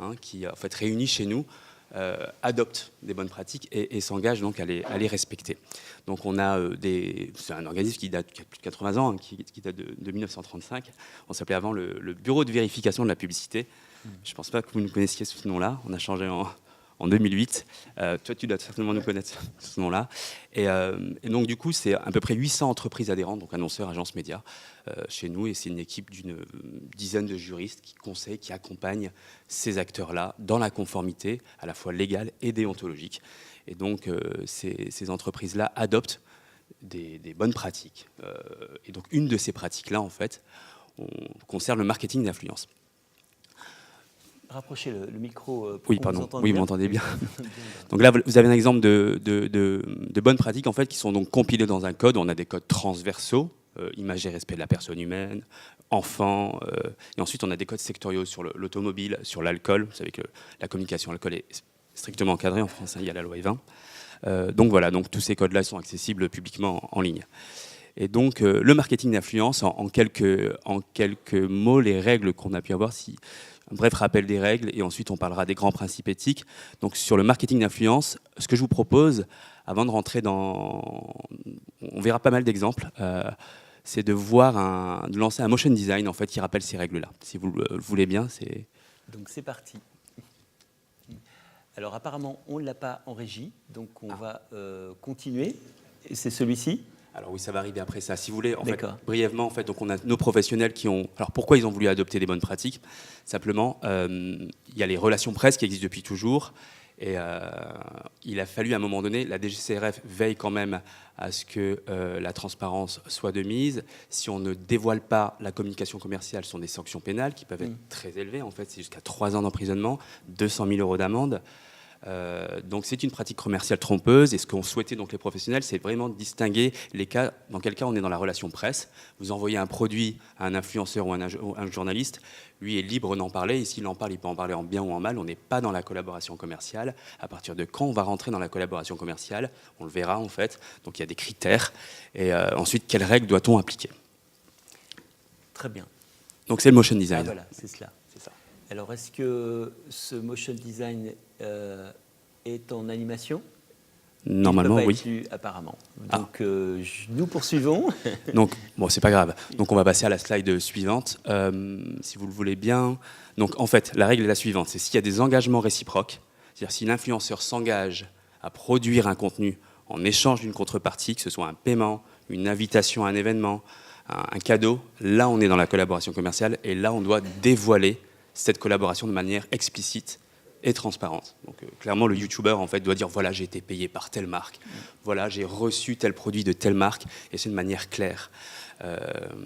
hein, qui, en fait, réunis chez nous, adoptent des bonnes pratiques et s'engagent donc à les respecter. Donc on a c'est un organisme qui a plus de 80 ans, hein, qui date de 1935. On s'appelait avant le Bureau de vérification de la publicité. Je ne pense pas que vous nous connaissiez sous ce nom-là. On a changé en 2008. Toi, tu dois certainement nous connaître ce nom-là. Et donc, du coup, c'est à peu près 800 entreprises adhérentes, donc annonceurs, agences, médias, chez nous. Et c'est une équipe d'une dizaine de juristes qui conseillent, qui accompagnent ces acteurs-là dans la conformité, à la fois légale et déontologique. Et donc, ces entreprises-là adoptent des bonnes pratiques. Et donc, une de ces pratiques-là, en fait, concerne le marketing d'influence. Rapprochez le micro pour oui, qu'on pardon. vous entende Oui, bien. vous m'entendez bien. Donc là, vous avez un exemple de bonnes pratiques en fait, qui sont donc compilées dans un code. On a des codes transversaux, image et respect de la personne humaine, enfants, et ensuite on a des codes sectoriaux sur l'automobile, sur l'alcool. Vous savez que la communication alcool est strictement encadrée en France, hein, il y a la loi E20. Donc voilà, donc tous ces codes-là sont accessibles publiquement en ligne. Et donc, le marketing d'influence, en quelques mots, les règles qu'on a pu avoir, un bref rappel des règles, et ensuite on parlera des grands principes éthiques. Donc, sur le marketing d'influence, ce que je vous propose, avant de rentrer on verra pas mal d'exemples, c'est de lancer un motion design, en fait, qui rappelle ces règles-là. Si vous le voulez bien, c'est... Donc, c'est parti. Alors, apparemment, on ne l'a pas en régie, donc on va continuer. Et c'est celui-ci ? Alors oui, ça va arriver après ça. Si vous voulez, en fait, D'accord. brièvement, en fait, donc on a nos professionnels qui ont... Alors pourquoi ils ont voulu adopter des bonnes pratiques ? Simplement, il y a les relations presse qui existent depuis toujours. Et il a fallu à un moment donné, la DGCCRF veille quand même à ce que la transparence soit de mise. Si on ne dévoile pas la communication commerciale, ce sont des sanctions pénales qui peuvent être très élevées. En fait, c'est jusqu'à 3 ans d'emprisonnement, 200 000 € d'amende. Donc c'est une pratique commerciale trompeuse, et ce qu'ont souhaité donc les professionnels, c'est vraiment distinguer les cas. Dans quel cas on est dans la relation presse, vous envoyez un produit à un influenceur ou un journaliste, lui est libre d'en parler, et s'il en parle, il peut en parler en bien ou en mal. On n'est pas dans la collaboration commerciale. À partir de quand on va rentrer dans la collaboration commerciale, on le verra en fait. Donc il y a des critères, et ensuite quelles règles doit-on appliquer? Très bien. Donc c'est le motion design. Ah, voilà, c'est cela. C'est ça. Alors, est-ce que ce motion design est en animation? Normalement, Il peut pas oui. être lu, apparemment. Donc, nous poursuivons. Donc, bon, c'est pas grave. Donc, on va passer à la slide suivante, si vous le voulez bien. Donc, en fait, la règle est la suivante. C'est s'il y a des engagements réciproques, c'est-à-dire si l'influenceur s'engage à produire un contenu en échange d'une contrepartie, que ce soit un paiement, une invitation à un événement, un cadeau, là, on est dans la collaboration commerciale, et là, on doit dévoiler cette collaboration de manière explicite et transparente. Donc clairement, le YouTuber en fait doit dire voilà, j'ai été payé par telle marque, voilà, j'ai reçu tel produit de telle marque, et c'est de manière claire.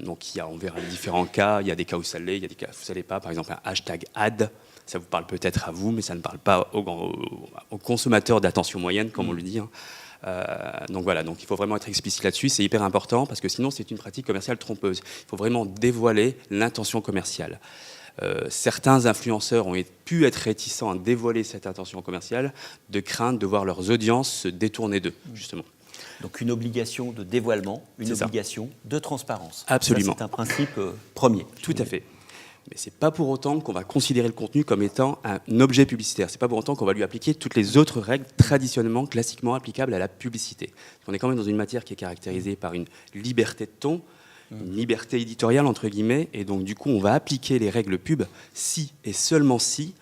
Donc on verra les différents cas. Il y a des cas où ça l'est, il y a des cas où ça l'est pas. Par exemple, un hashtag ad, ça vous parle peut-être à vous, mais ça ne parle pas aux consommateurs d'attention moyenne, comme on le dit. Donc voilà, donc il faut vraiment être explicite là-dessus, c'est hyper important, parce que sinon c'est une pratique commerciale trompeuse. Il faut vraiment dévoiler l'intention commerciale. Certains influenceurs ont pu être réticents à dévoiler cette intention commerciale de crainte de voir leurs audiences se détourner d'eux, justement. Donc une obligation de dévoilement, une C'est ça. obligation de transparence. Absolument. Ça, c'est un principe premier. Tout à fait. Mais c'est pas pour autant qu'on va considérer le contenu comme étant un objet publicitaire. C'est pas pour autant qu'on va lui appliquer toutes les autres règles traditionnellement, classiquement applicables à la publicité. On est quand même dans une matière qui est caractérisée par une liberté de ton, une liberté éditoriale entre guillemets, et donc du coup on va appliquer les règles pub si et seulement si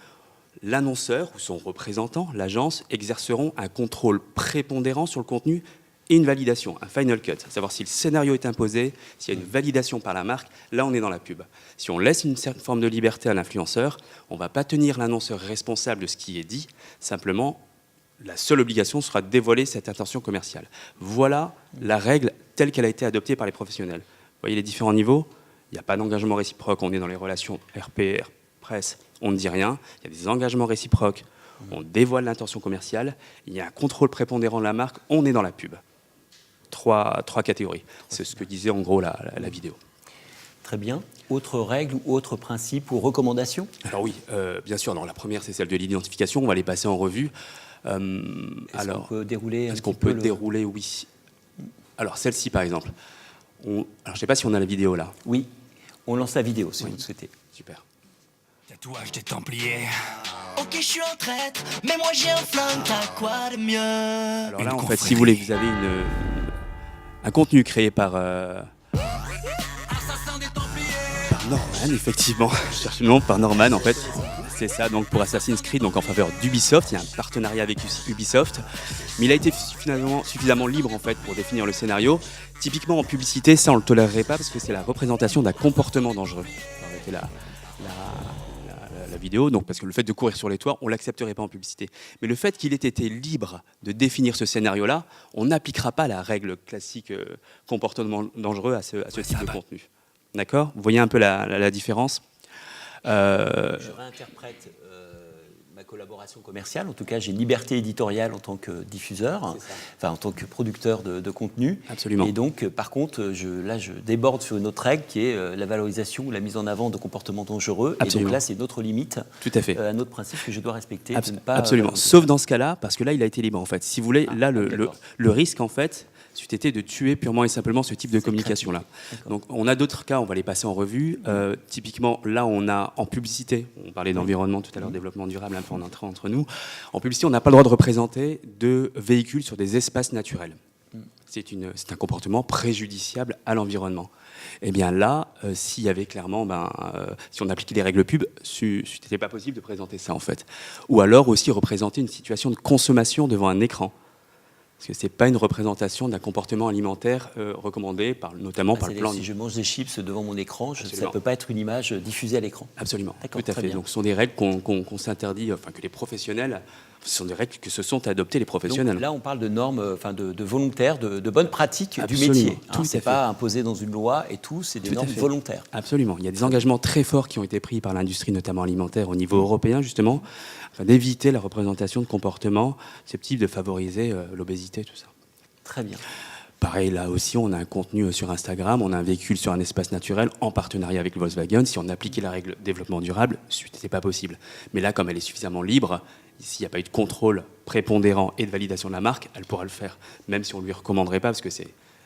l'annonceur ou son représentant, l'agence, exerceront un contrôle prépondérant sur le contenu et une validation, un final cut, à savoir si le scénario est imposé, s'il y a une validation par la marque, là on est dans la pub. Si on laisse une certaine forme de liberté à l'influenceur, on ne va pas tenir l'annonceur responsable de ce qui est dit, simplement la seule obligation sera de dévoiler cette intention commerciale. Voilà la règle telle qu'elle a été adoptée par les professionnels. Vous voyez les différents niveaux? Il n'y a pas d'engagement réciproque, on est dans les relations RPR, presse, on ne dit rien. Il y a des engagements réciproques, on dévoile l'intention commerciale. Il y a un contrôle prépondérant de la marque, on est dans la pub. Trois catégories. C'est ce que disait en gros la vidéo. Très bien. Autre règle ou autre principe ou recommandation? Alors oui, bien sûr. Non, la première, c'est celle de l'identification. On va les passer en revue. Est-ce qu'on peut dérouler Est-ce qu'on peut dérouler? Oui. Alors celle-ci, par exemple. Alors je ne sais pas si on a la vidéo là. Oui. On lance la vidéo si vous le souhaitez. Super. Tatouage des Templiers. Ok, je suis en traître, mais moi j'ai un flingue, t'as quoi de mieux? Alors là, en fait, si vous voulez, vous avez un contenu créé par Norman, effectivement. Je cherche le nom, par Norman, en fait. C'est ça, donc pour Assassin's Creed, donc en faveur d'Ubisoft. Il y a un partenariat avec Ubisoft. Mais il a été suffisamment libre, en fait, pour définir le scénario. Typiquement, en publicité, ça, on ne le tolérerait pas parce que c'est la représentation d'un comportement dangereux. Ça aurait été la vidéo, donc parce que le fait de courir sur les toits, on ne l'accepterait pas en publicité. Mais le fait qu'il ait été libre de définir ce scénario-là, on n'appliquera pas la règle classique comportement dangereux à ce type de contenu. D'accord? Vous voyez un peu la différence? Je réinterprète ma collaboration commerciale. En tout cas, j'ai une liberté éditoriale en tant que diffuseur, enfin en tant que producteur de contenu. Absolument. Et donc, par contre, je déborde sur une autre règle qui est la valorisation ou la mise en avant de comportements dangereux. Absolument. Et donc là, c'est notre limite, Tout à fait. un autre principe que je dois respecter. De ne pas, Absolument. Sauf dans ce cas-là, parce que là, il a été libre, en fait. Si vous voulez, là, d'accord. le risque, en fait, c'eût été de tuer purement et simplement ce type de communication-là. Donc, on a d'autres cas, on va les passer en revue. Typiquement, là, on a en publicité, on parlait d'environnement tout à l'heure, développement durable, un peu en entrant entre nous. En publicité, on n'a pas le droit de représenter de véhicules sur des espaces naturels. C'est un comportement préjudiciable à l'environnement. Et bien là, s'il y avait clairement, si on appliquait les règles pub, c'était pas possible de présenter ça en fait. Ou alors aussi représenter une situation de consommation devant un écran. Parce que ce n'est pas une représentation d'un comportement alimentaire recommandé, notamment par le plan. Si je mange des chips devant mon écran, ça ne Absolument. peut pas être une image diffusée à l'écran. Absolument, D'accord, tout à très fait. bien. Donc ce sont des règles qu'on s'interdit, enfin que les professionnels Ce sont des règles que se sont adoptées les professionnels. Donc là, on parle de normes, enfin de volontaires, de bonnes pratiques Absolument, du métier. tout à C'est fait. pas imposé dans une loi et tout, c'est des Tout à normes fait. volontaires. Absolument. Il y a des engagements très forts qui ont été pris par l'industrie, notamment alimentaire, au niveau européen, justement, afin d'éviter la représentation de comportements susceptibles de favoriser l'obésité, tout ça. Très bien. Pareil, là aussi, on a un contenu sur Instagram, on a un véhicule sur un espace naturel en partenariat avec Volkswagen. Si on appliquait la règle développement durable, ce n'était pas possible. Mais là, comme elle est suffisamment libre, s'il n'y a pas eu de contrôle prépondérant et de validation de la marque, elle pourra le faire, même si on ne lui recommanderait pas, parce que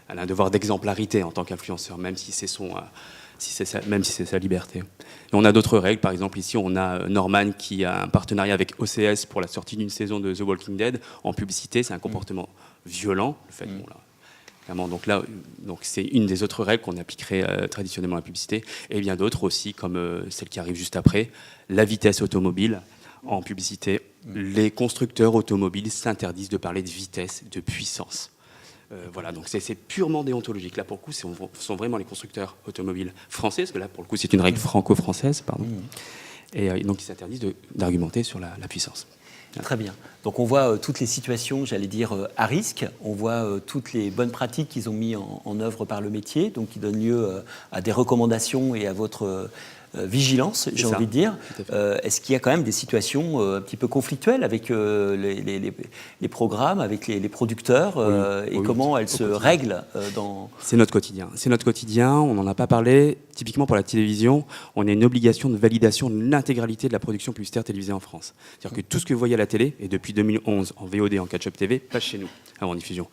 elle a un devoir d'exemplarité en tant qu'influenceur, même si c'est sa liberté. Et on a d'autres règles, par exemple ici on a Norman qui a un partenariat avec OCS pour la sortie d'une saison de The Walking Dead en publicité. C'est un comportement violent, le fait, bon, là, clairement, donc c'est une des autres règles qu'on appliquerait traditionnellement à la publicité, et bien d'autres aussi, comme celle qui arrive juste après, la vitesse automobile. En publicité, les constructeurs automobiles s'interdisent de parler de vitesse, de puissance. Voilà, donc c'est purement déontologique. Là, pour le coup, ce sont vraiment les constructeurs automobiles français, parce que là, pour le coup, c'est une règle franco-française, pardon. Et donc, ils s'interdisent d'argumenter sur la puissance. Très bien. Donc on voit toutes les situations, j'allais dire, à risque. On voit toutes les bonnes pratiques qu'ils ont mis en œuvre par le métier, donc qui donnent lieu à des recommandations et à votre vigilance, j'ai envie de dire. Est-ce qu'il y a quand même des situations un petit peu conflictuelles avec les programmes, avec les producteurs et comment elles se règlent dans... C'est notre quotidien. C'est notre quotidien, on n'en a pas parlé. Typiquement pour la télévision, on a une obligation de validation de l'intégralité de la production publicitaire télévisée en France. C'est-à-dire que tout ce que vous voyez à la télé, et depuis 2011 en VOD, en catch-up TV, passe chez nous, avant diffusion.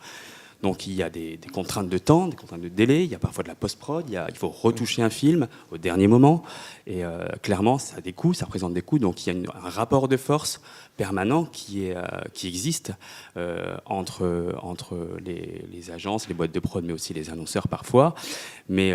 Donc il y a des contraintes de temps, des contraintes de délai, il y a parfois de la post-prod, il faut retoucher un film au dernier moment, et clairement ça a des coûts, ça représente des coûts, donc il y a un rapport de force permanent qui existe entre les agences, les boîtes de prod, mais aussi les annonceurs parfois, mais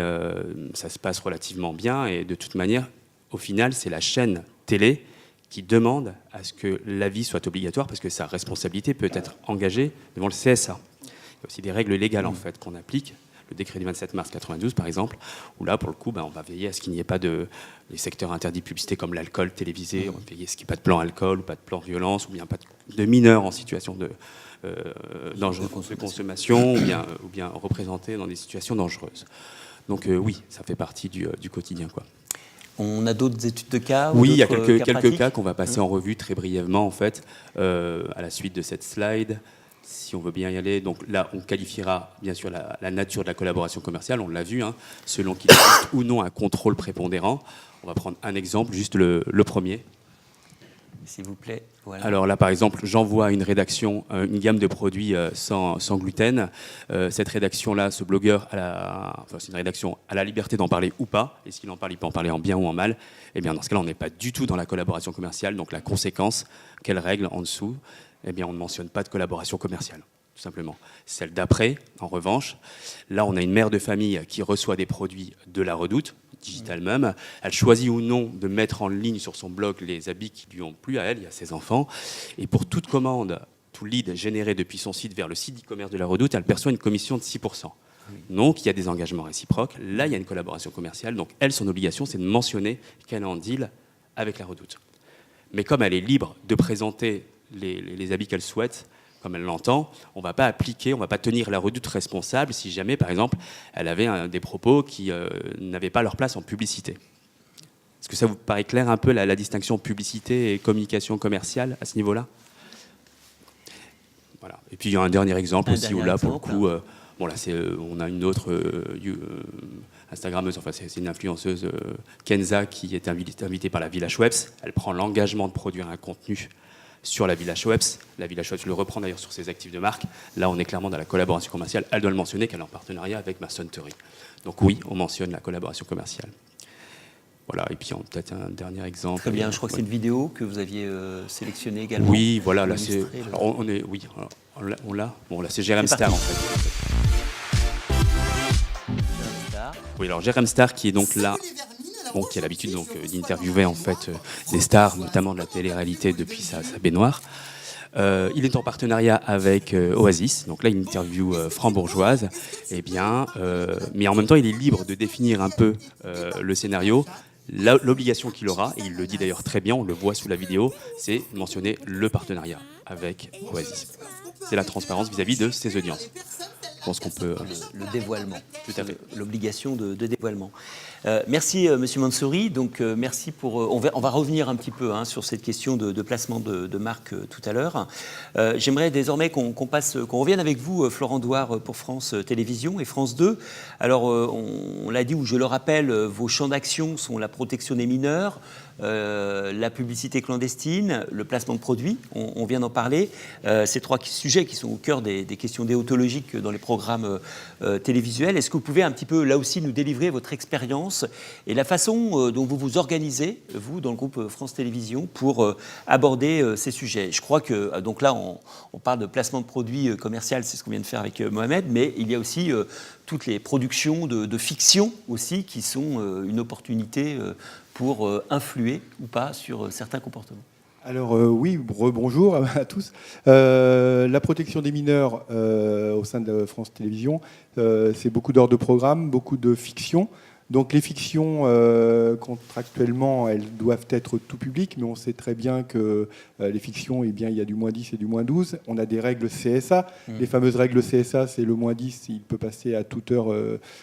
ça se passe relativement bien, et de toute manière, au final, c'est la chaîne télé qui demande à ce que l'avis soit obligatoire, parce que sa responsabilité peut être engagée devant le CSA. Il y a aussi des règles légales en fait qu'on applique, le décret du 27 mars 92 par exemple, où là pour le coup on va veiller à ce qu'il n'y ait pas de les secteurs interdits de publicité comme l'alcool télévisé, on va veiller à ce qu'il n'y ait pas de plan alcool ou pas de plan violence, ou bien pas de mineurs en situation de consommation, ou bien représentés dans des situations dangereuses. Donc oui, ça fait partie du quotidien, quoi. On a d'autres études de cas? Oui, il y a quelques cas qu'on va passer en revue très brièvement en fait, à la suite de cette slide. Si on veut bien y aller, donc là, on qualifiera bien sûr la nature de la collaboration commerciale, on l'a vu, selon qu'il existe ou non un contrôle prépondérant. On va prendre un exemple, juste le premier. S'il vous plaît. Voilà. Alors là, par exemple, j'envoie à une rédaction une gamme de produits sans gluten. Cette rédaction-là, ce blogueur, c'est une rédaction, a la liberté d'en parler ou pas. Et s'il en parle, il peut en parler en bien ou en mal. Eh bien, dans ce cas-là, on n'est pas du tout dans la collaboration commerciale. Donc la conséquence, quelle règle en dessous? Eh bien, on ne mentionne pas de collaboration commerciale, tout simplement. Celle d'après, en revanche, là, on a une mère de famille qui reçoit des produits de la Redoute, Digital Mum. Elle choisit ou non de mettre en ligne sur son blog les habits qui lui ont plu à elle et à ses enfants. Et pour toute commande, tout lead généré depuis son site vers le site d'e-commerce de la Redoute, elle perçoit une commission de 6%. Donc, il y a des engagements réciproques. Là, il y a une collaboration commerciale. Donc, elle, son obligation, c'est de mentionner qu'elle est en deal avec la Redoute. Mais comme elle est libre de présenter les habits qu'elle souhaite, comme elle l'entend, on ne va pas appliquer, on ne va pas tenir la Redoute responsable si jamais, par exemple, elle avait des propos qui n'avaient pas leur place en publicité. Est-ce que ça vous paraît clair un peu la distinction publicité et communication commerciale à ce niveau-là? Voilà. Et puis il y a un dernier exemple aussi où là, pour le coup, on a une autre Instagrammeuse, enfin c'est une influenceuse, Kenza, qui est invitée par la Village Webs. Elle prend l'engagement de produire un contenu sur la Village Webs. La Village Webs le reprend d'ailleurs sur ses actifs de marque. Là, on est clairement dans la collaboration commerciale. Elle doit le mentionner qu'elle est en partenariat avec Mason Theory. Donc oui, on mentionne la collaboration commerciale. Voilà, et puis peut-être un dernier exemple. Très bien, je crois que c'est une vidéo que vous aviez sélectionnée également. Oui, voilà, là c'est... Alors, on l'a. Bon, là c'est Jérém Star en fait. Oui, alors Jérém Star qui est donc là... Bon, qui a l'habitude d'interviewer en fait des stars, notamment de la télé-réalité depuis sa baignoire. Il est en partenariat avec Oasis, donc là une interview franc-bourgeoise. Mais en même temps, il est libre de définir un peu le scénario. L'obligation qu'il aura, et il le dit d'ailleurs très bien, on le voit sous la vidéo, c'est mentionner le partenariat avec Oasis. C'est la transparence vis-à-vis de ses audiences. Je pense qu'on peut... Le dévoilement. Tout à fait. L'obligation de dévoilement. Merci, Monsieur Mansouri. Donc, merci pour. On va revenir un petit peu sur cette question de placement de marque tout à l'heure. J'aimerais désormais qu'on revienne avec vous, Florent Douard, pour France Télévisions et France 2. Alors, on l'a dit, ou je le rappelle, vos champs d'action sont la protection des mineurs, la publicité clandestine, le placement de produits, on vient d'en parler. Ces trois sujets qui sont au cœur des questions déontologiques dans les programmes télévisuels. Est-ce que vous pouvez un petit peu, là aussi, nous délivrer votre expérience et la façon dont vous vous organisez, vous, dans le groupe France Télévisions, pour aborder ces sujets? Je crois que, donc là, on parle de placement de produits commercial, c'est ce qu'on vient de faire avec Mohamed, mais il y a aussi toutes les productions de fiction aussi qui sont une opportunité pour influer ou pas sur certains comportements. Alors oui, bonjour à tous. La protection des mineurs au sein de France Télévisions, c'est beaucoup d'heures de programme, beaucoup de fiction. Donc les fictions, contractuellement, elles doivent être tout public, mais on sait très bien que les fictions, eh bien, il y a du -10 et du -12. On a des règles CSA. Les fameuses règles CSA, c'est le -10, il peut passer à toute heure,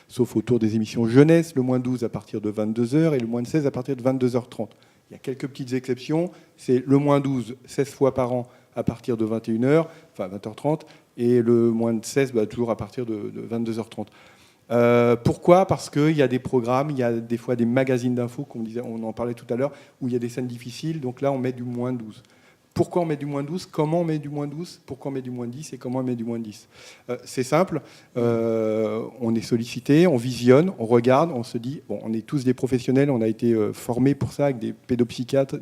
sauf autour des émissions jeunesse, le -12 à partir de 22h et le -16 à partir de 22h30. Il y a quelques petites exceptions. C'est le -12, 16 fois par an à partir de 21h, enfin 20h30, et le -16, toujours à partir de 22h30. Pourquoi? Parce qu'il y a des programmes, il y a des fois des magazines d'infos, on en parlait tout à l'heure, où il y a des scènes difficiles, donc là on met du -12. Pourquoi on met du -12? Comment on met du -12? Pourquoi on met du -10? Et comment on met du -10? C'est simple, on est sollicité, on visionne, on regarde, on se dit, bon, on est tous des professionnels, on a été formés pour ça, avec des pédopsychiatres,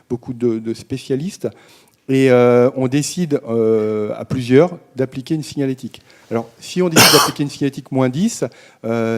beaucoup de spécialistes, et on décide à plusieurs d'appliquer une signalétique. Alors, si on décide d'appliquer une signalétique -10,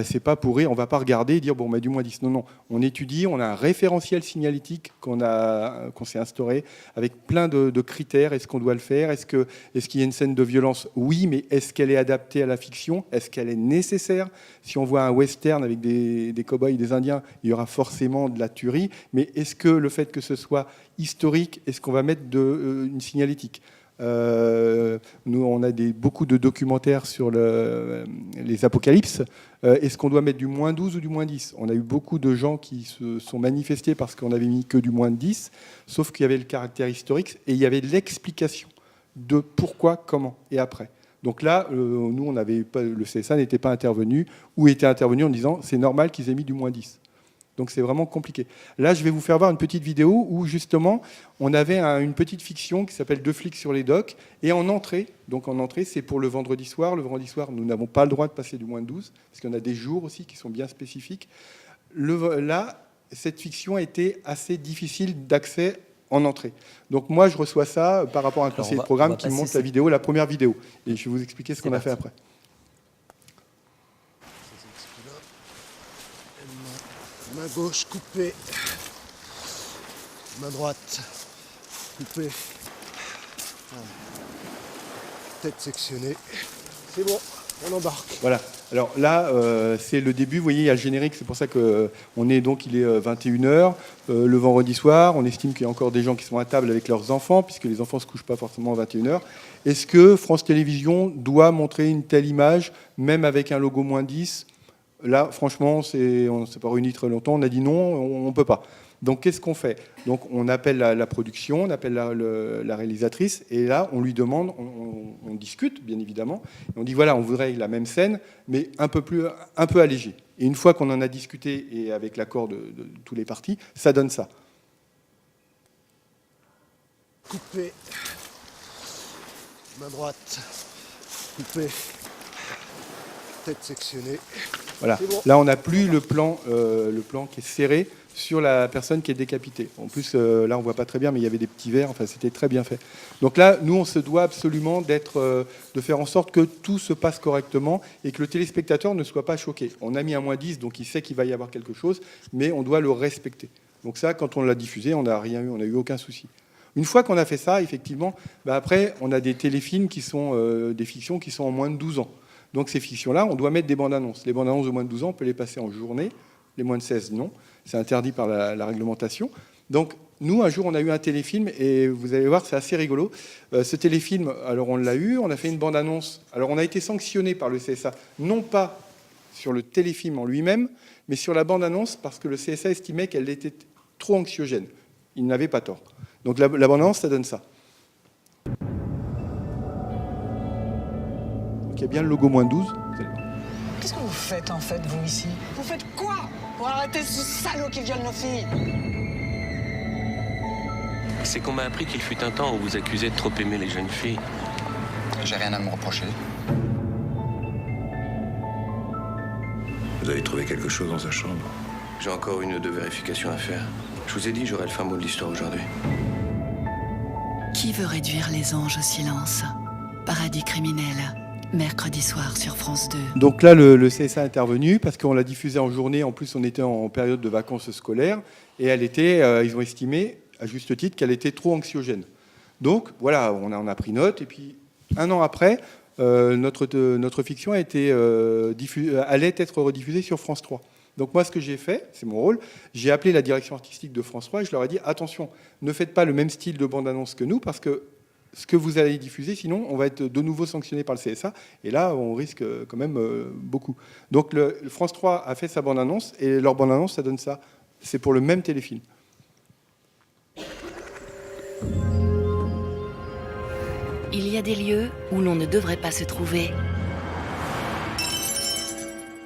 c'est pas pour rire, on va pas regarder et dire bon, on met du -10. Non, non, on étudie, on a un référentiel signalétique qu'on s'est instauré avec plein de critères. Est-ce qu'on doit le faire? Est-ce qu'il y a une scène de violence? Oui, mais est-ce qu'elle est adaptée à la fiction? Est-ce qu'elle est nécessaire? Si on voit un western avec des cow-boys, des Indiens, il y aura forcément de la tuerie. Mais est-ce que le fait que ce soit historique, est-ce qu'on va mettre une signalétique? Nous, on a beaucoup de documentaires sur les apocalypses. Est-ce qu'on doit mettre du -12 ou du -10? On a eu beaucoup de gens qui se sont manifestés parce qu'on avait mis que du -10, sauf qu'il y avait le caractère historique et il y avait l'explication de pourquoi, comment et après. Donc là, nous, le CSA n'était pas intervenu ou était intervenu en disant c'est normal qu'ils aient mis du -10. Donc c'est vraiment compliqué. Là, je vais vous faire voir une petite vidéo où justement, on avait une petite fiction qui s'appelle 2 flics sur les docks. Et en entrée, c'est pour le vendredi soir. Le vendredi soir, nous n'avons pas le droit de passer du -12, parce qu'il y en a des jours aussi qui sont bien spécifiques. Là, cette fiction a été assez difficile d'accès en entrée. Donc moi, je reçois ça par rapport à un conseiller de programme qui me montre la vidéo, la première vidéo. Et je vais vous expliquer ce qu'on a fait après. Main gauche coupée, main droite coupée, voilà. Tête sectionnée, c'est bon, on embarque. Voilà, alors là c'est le début, vous voyez il y a le générique, c'est pour ça qu'il est 21h, le vendredi soir, on estime qu'il y a encore des gens qui sont à table avec leurs enfants, puisque les enfants ne se couchent pas forcément à 21h. Est-ce que France Télévisions doit montrer une telle image, même avec un logo -10? Là, franchement, on ne s'est pas réunis très longtemps. On a dit non, on ne peut pas. Donc, qu'est-ce qu'on fait? Donc, on appelle la production, on appelle la réalisatrice, et là, on lui demande, on discute, bien évidemment. Et on dit voilà, on voudrait la même scène, mais un peu allégée. Et une fois qu'on en a discuté, et avec l'accord de tous les partis, ça donne ça. Coupé, main droite coupée, tête sectionnée. Voilà. Bon. Là, on n'a plus le plan qui est serré sur la personne qui est décapitée. En plus, là, on ne voit pas très bien, mais il y avait des petits verres. Enfin, c'était très bien fait. Donc là, nous, on se doit absolument de faire en sorte que tout se passe correctement et que le téléspectateur ne soit pas choqué. On a mis un -10, donc il sait qu'il va y avoir quelque chose, mais on doit le respecter. Donc ça, quand on l'a diffusé, on n'a rien eu, on n'a eu aucun souci. Une fois qu'on a fait ça, effectivement, après, on a des téléfilms qui sont des fictions qui sont en moins de 12 ans. Donc ces fictions-là, on doit mettre des bandes annonces. Les bandes annonces de moins de 12 ans, on peut les passer en journée, Les moins de 16, non. C'est interdit par la réglementation. Donc, nous, un jour, on a eu un téléfilm, et vous allez voir, c'est assez rigolo. Ce téléfilm, alors on l'a eu, on a fait une bande-annonce. Alors, on a été sanctionné par le CSA, non pas sur le téléfilm en lui-même, mais sur la bande-annonce, parce que le CSA estimait qu'elle était trop anxiogène. Il n'avait pas tort. Donc, la bande-annonce, ça donne ça. Donc, il y a bien le logo moins 12. Qu'est-ce que vous faites, en fait, vous, ici? Vous faites quoi pour arrêter ce salaud qui viole nos filles? C'est qu'on m'a appris qu'il fut un temps où vous accusez de trop aimer les jeunes filles. J'ai rien à me reprocher. Vous avez trouvé quelque chose dans sa chambre? J'ai encore une ou deux vérifications à faire. Je vous ai dit, j'aurai le fin mot de l'histoire aujourd'hui. Qui veut réduire les anges au silence? Paradis criminel, mercredi soir sur France 2. Donc là, le CSA est intervenu parce qu'on l'a diffusé en journée. En plus, on était en période de vacances scolaires. Et elle était, ils ont estimé, à juste titre, qu'elle était trop anxiogène. Donc voilà, on a pris note. Et puis, un an après, notre fiction allait être rediffusée sur France 3. Donc moi, ce que j'ai fait, c'est mon rôle, j'ai appelé la direction artistique de France 3 et je leur ai dit, attention, ne faites pas le même style de bande-annonce que nous, parce que ce que vous allez diffuser, sinon, on va être de nouveau sanctionné par le CSA, et là, on risque quand même beaucoup. Donc France 3 a fait sa bande-annonce, et leur bande-annonce, ça donne ça. C'est pour le même téléfilm. Il y a des lieux où l'on ne devrait pas se trouver.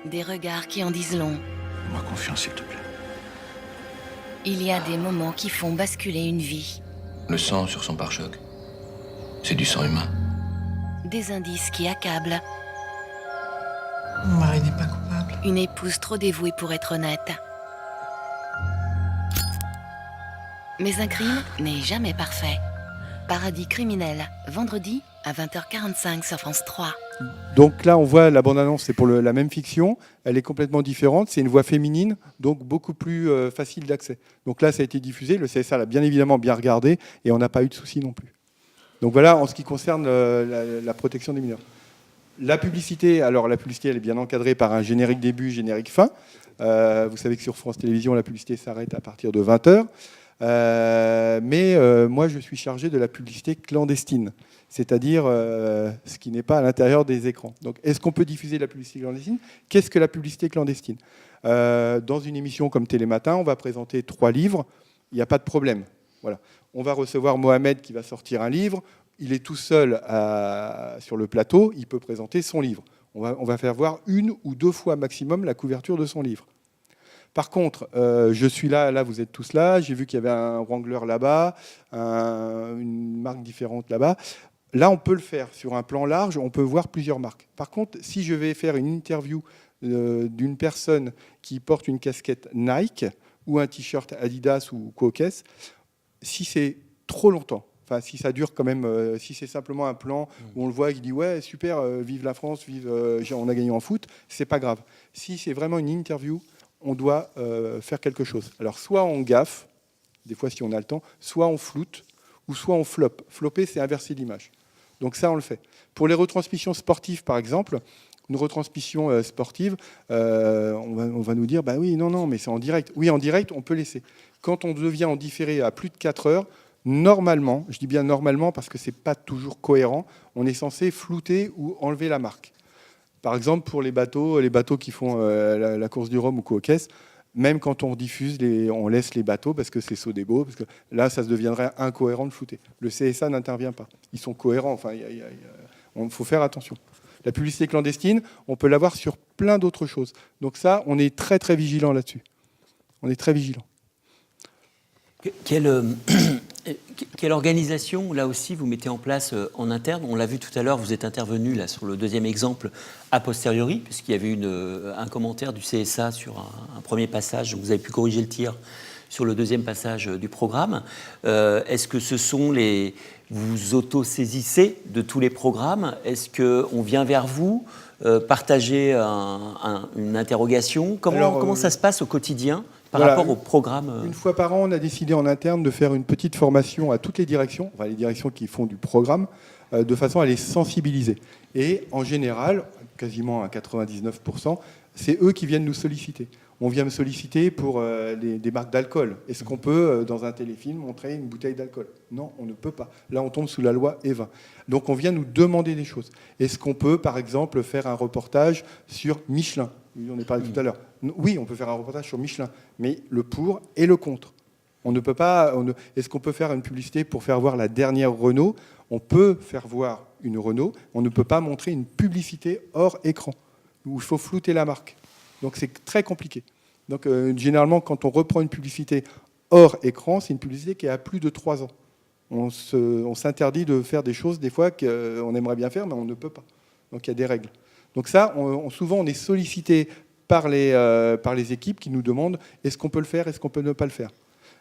Des regards qui en disent long. Fais-moi confiance, s'il te plaît. Il y a des moments qui font basculer une vie. Le sang sur son pare-choc, c'est du sang humain. Des indices qui accablent. Mon mari n'est pas coupable. Une épouse trop dévouée pour être honnête. Mais un crime n'est jamais parfait. Paradis criminel, vendredi à 20h45 sur France 3. Donc là, on voit la bande-annonce, c'est pour la même fiction. Elle est complètement différente. C'est une voix féminine, donc beaucoup plus facile d'accès. Donc là, ça a été diffusé. Le CSA l'a bien évidemment bien regardé et on n'a pas eu de soucis non plus. Donc voilà, en ce qui concerne la protection des mineurs. La publicité, alors la publicité, elle est bien encadrée par un générique début, générique fin. Vous savez que sur France Télévisions, la publicité s'arrête à partir de 20h. Mais moi, je suis chargé de la publicité clandestine, c'est-à-dire ce qui n'est pas à l'intérieur des écrans. Donc, est-ce qu'on peut diffuser la publicité clandestine? Qu'est-ce que la publicité clandestine? Dans une émission comme Télématin, on va présenter 3 livres, il n'y a pas de problème. Voilà. On va recevoir Mohamed qui va sortir un livre, il est tout seul sur le plateau, il peut présenter son livre. On va faire voir 1 ou 2 fois maximum la couverture de son livre. Par contre, je suis là, vous êtes tous là, j'ai vu qu'il y avait un Wrangler là-bas, une marque différente là-bas. Là, on peut le faire sur un plan large, on peut voir plusieurs marques. Par contre, si je vais faire une interview d'une personne qui porte une casquette Nike ou un t-shirt Adidas ou Quokes, si c'est trop longtemps, enfin, si ça dure quand même, si c'est simplement un plan où on le voit, il dit ouais, super, vive la France, vive, on a gagné en foot, c'est pas grave. Si c'est vraiment une interview, on doit faire quelque chose. Alors, soit on gaffe, des fois si on a le temps, soit on floute, ou soit on floppe. Flopper, c'est inverser l'image. Donc ça, on le fait. Pour les retransmissions sportives, par exemple, une retransmission sportive, on va nous dire, bah oui, non, mais c'est en direct. Oui, en direct, on peut laisser. Quand on devient en différé à plus de 4 heures, normalement, je dis bien normalement parce que ce n'est pas toujours cohérent, on est censé flouter ou enlever la marque. Par exemple, pour les bateaux qui font la course du Rhum ou Quokes, même quand on diffuse, on laisse les bateaux parce que c'est Sodebo, parce que là, ça deviendrait incohérent de flouter. Le CSA n'intervient pas. Ils sont cohérents. Enfin, il faut faire attention. La publicité clandestine, on peut l'avoir sur plein d'autres choses. Donc ça, on est très, très vigilant là-dessus. On est très vigilant. Quelle organisation, là aussi, vous mettez en place en interne? On l'a vu tout à l'heure, vous êtes intervenu là, sur le deuxième exemple a posteriori, puisqu'il y avait un commentaire du CSA sur un premier passage, vous avez pu corriger le tir sur le deuxième passage du programme. Est-ce que vous auto-saisissez de tous les programmes? Est-ce qu'on vient vers vous partager une interrogation? Comment ça se passe au quotidien par rapport au programme? Une fois par an, on a décidé en interne de faire une petite formation à toutes les directions, enfin les directions qui font du programme, de façon à les sensibiliser. Et en général, quasiment à 99%, c'est eux qui viennent nous solliciter. On vient me solliciter pour des marques d'alcool. Est-ce qu'on peut, dans un téléfilm, montrer une bouteille d'alcool? Non, on ne peut pas. Là, on tombe sous la loi E20. Donc, on vient nous demander des choses. Est-ce qu'on peut, par exemple, faire un reportage sur Michelin? On en parlé tout à l'heure. Oui, on peut faire un reportage sur Michelin, mais le pour et le contre. On ne peut pas. Est-ce qu'on peut faire une publicité pour faire voir la dernière Renault? On peut faire voir une Renault. On ne peut pas montrer une publicité hors écran où il faut flouter la marque. Donc c'est très compliqué. Donc généralement, quand on reprend une publicité hors écran, c'est une publicité qui a plus de 3 ans. On s'interdit de faire des choses des fois qu'on aimerait bien faire, mais on ne peut pas. Donc il y a des règles. Donc ça, souvent, on est sollicité par les équipes qui nous demandent est-ce qu'on peut le faire, est-ce qu'on peut ne pas le faire.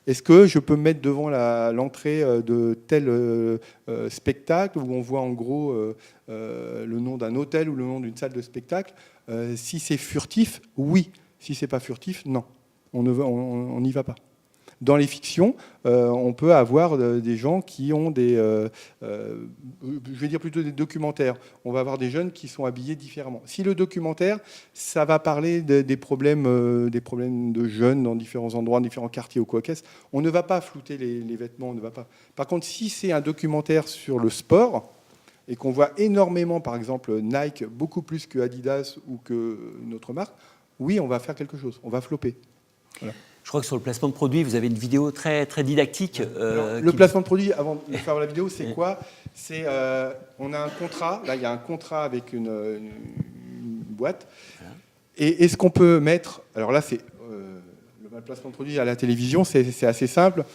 Est-ce que je peux me mettre devant l'entrée de tel spectacle où on voit en gros le nom d'un hôtel ou le nom d'une salle de spectacle? Si c'est furtif, oui. Si c'est pas furtif, non. On n'y va pas. Dans les fictions, on peut avoir des gens qui ont je vais dire plutôt des documentaires. On va avoir des jeunes qui sont habillés différemment. Si le documentaire, ça va parler des problèmes de jeunes dans différents endroits, dans différents quartiers ou quoi qu'est-ce, on ne va pas flouter les vêtements, on ne va pas. Par contre, si c'est un documentaire sur le sport et qu'on voit énormément, par exemple Nike, beaucoup plus que Adidas ou qu'une autre marque, oui, on va faire quelque chose, on va flopper. Voilà. Je crois que sur le placement de produit, vous avez une vidéo très, très didactique. Le placement de produit, avant de faire la vidéo, c'est quoi? C'est on a un contrat. Là, il y a un contrat avec une boîte. Voilà. Et est-ce qu'on peut mettre... Alors là, c'est le placement de produit à la télévision, c'est assez simple.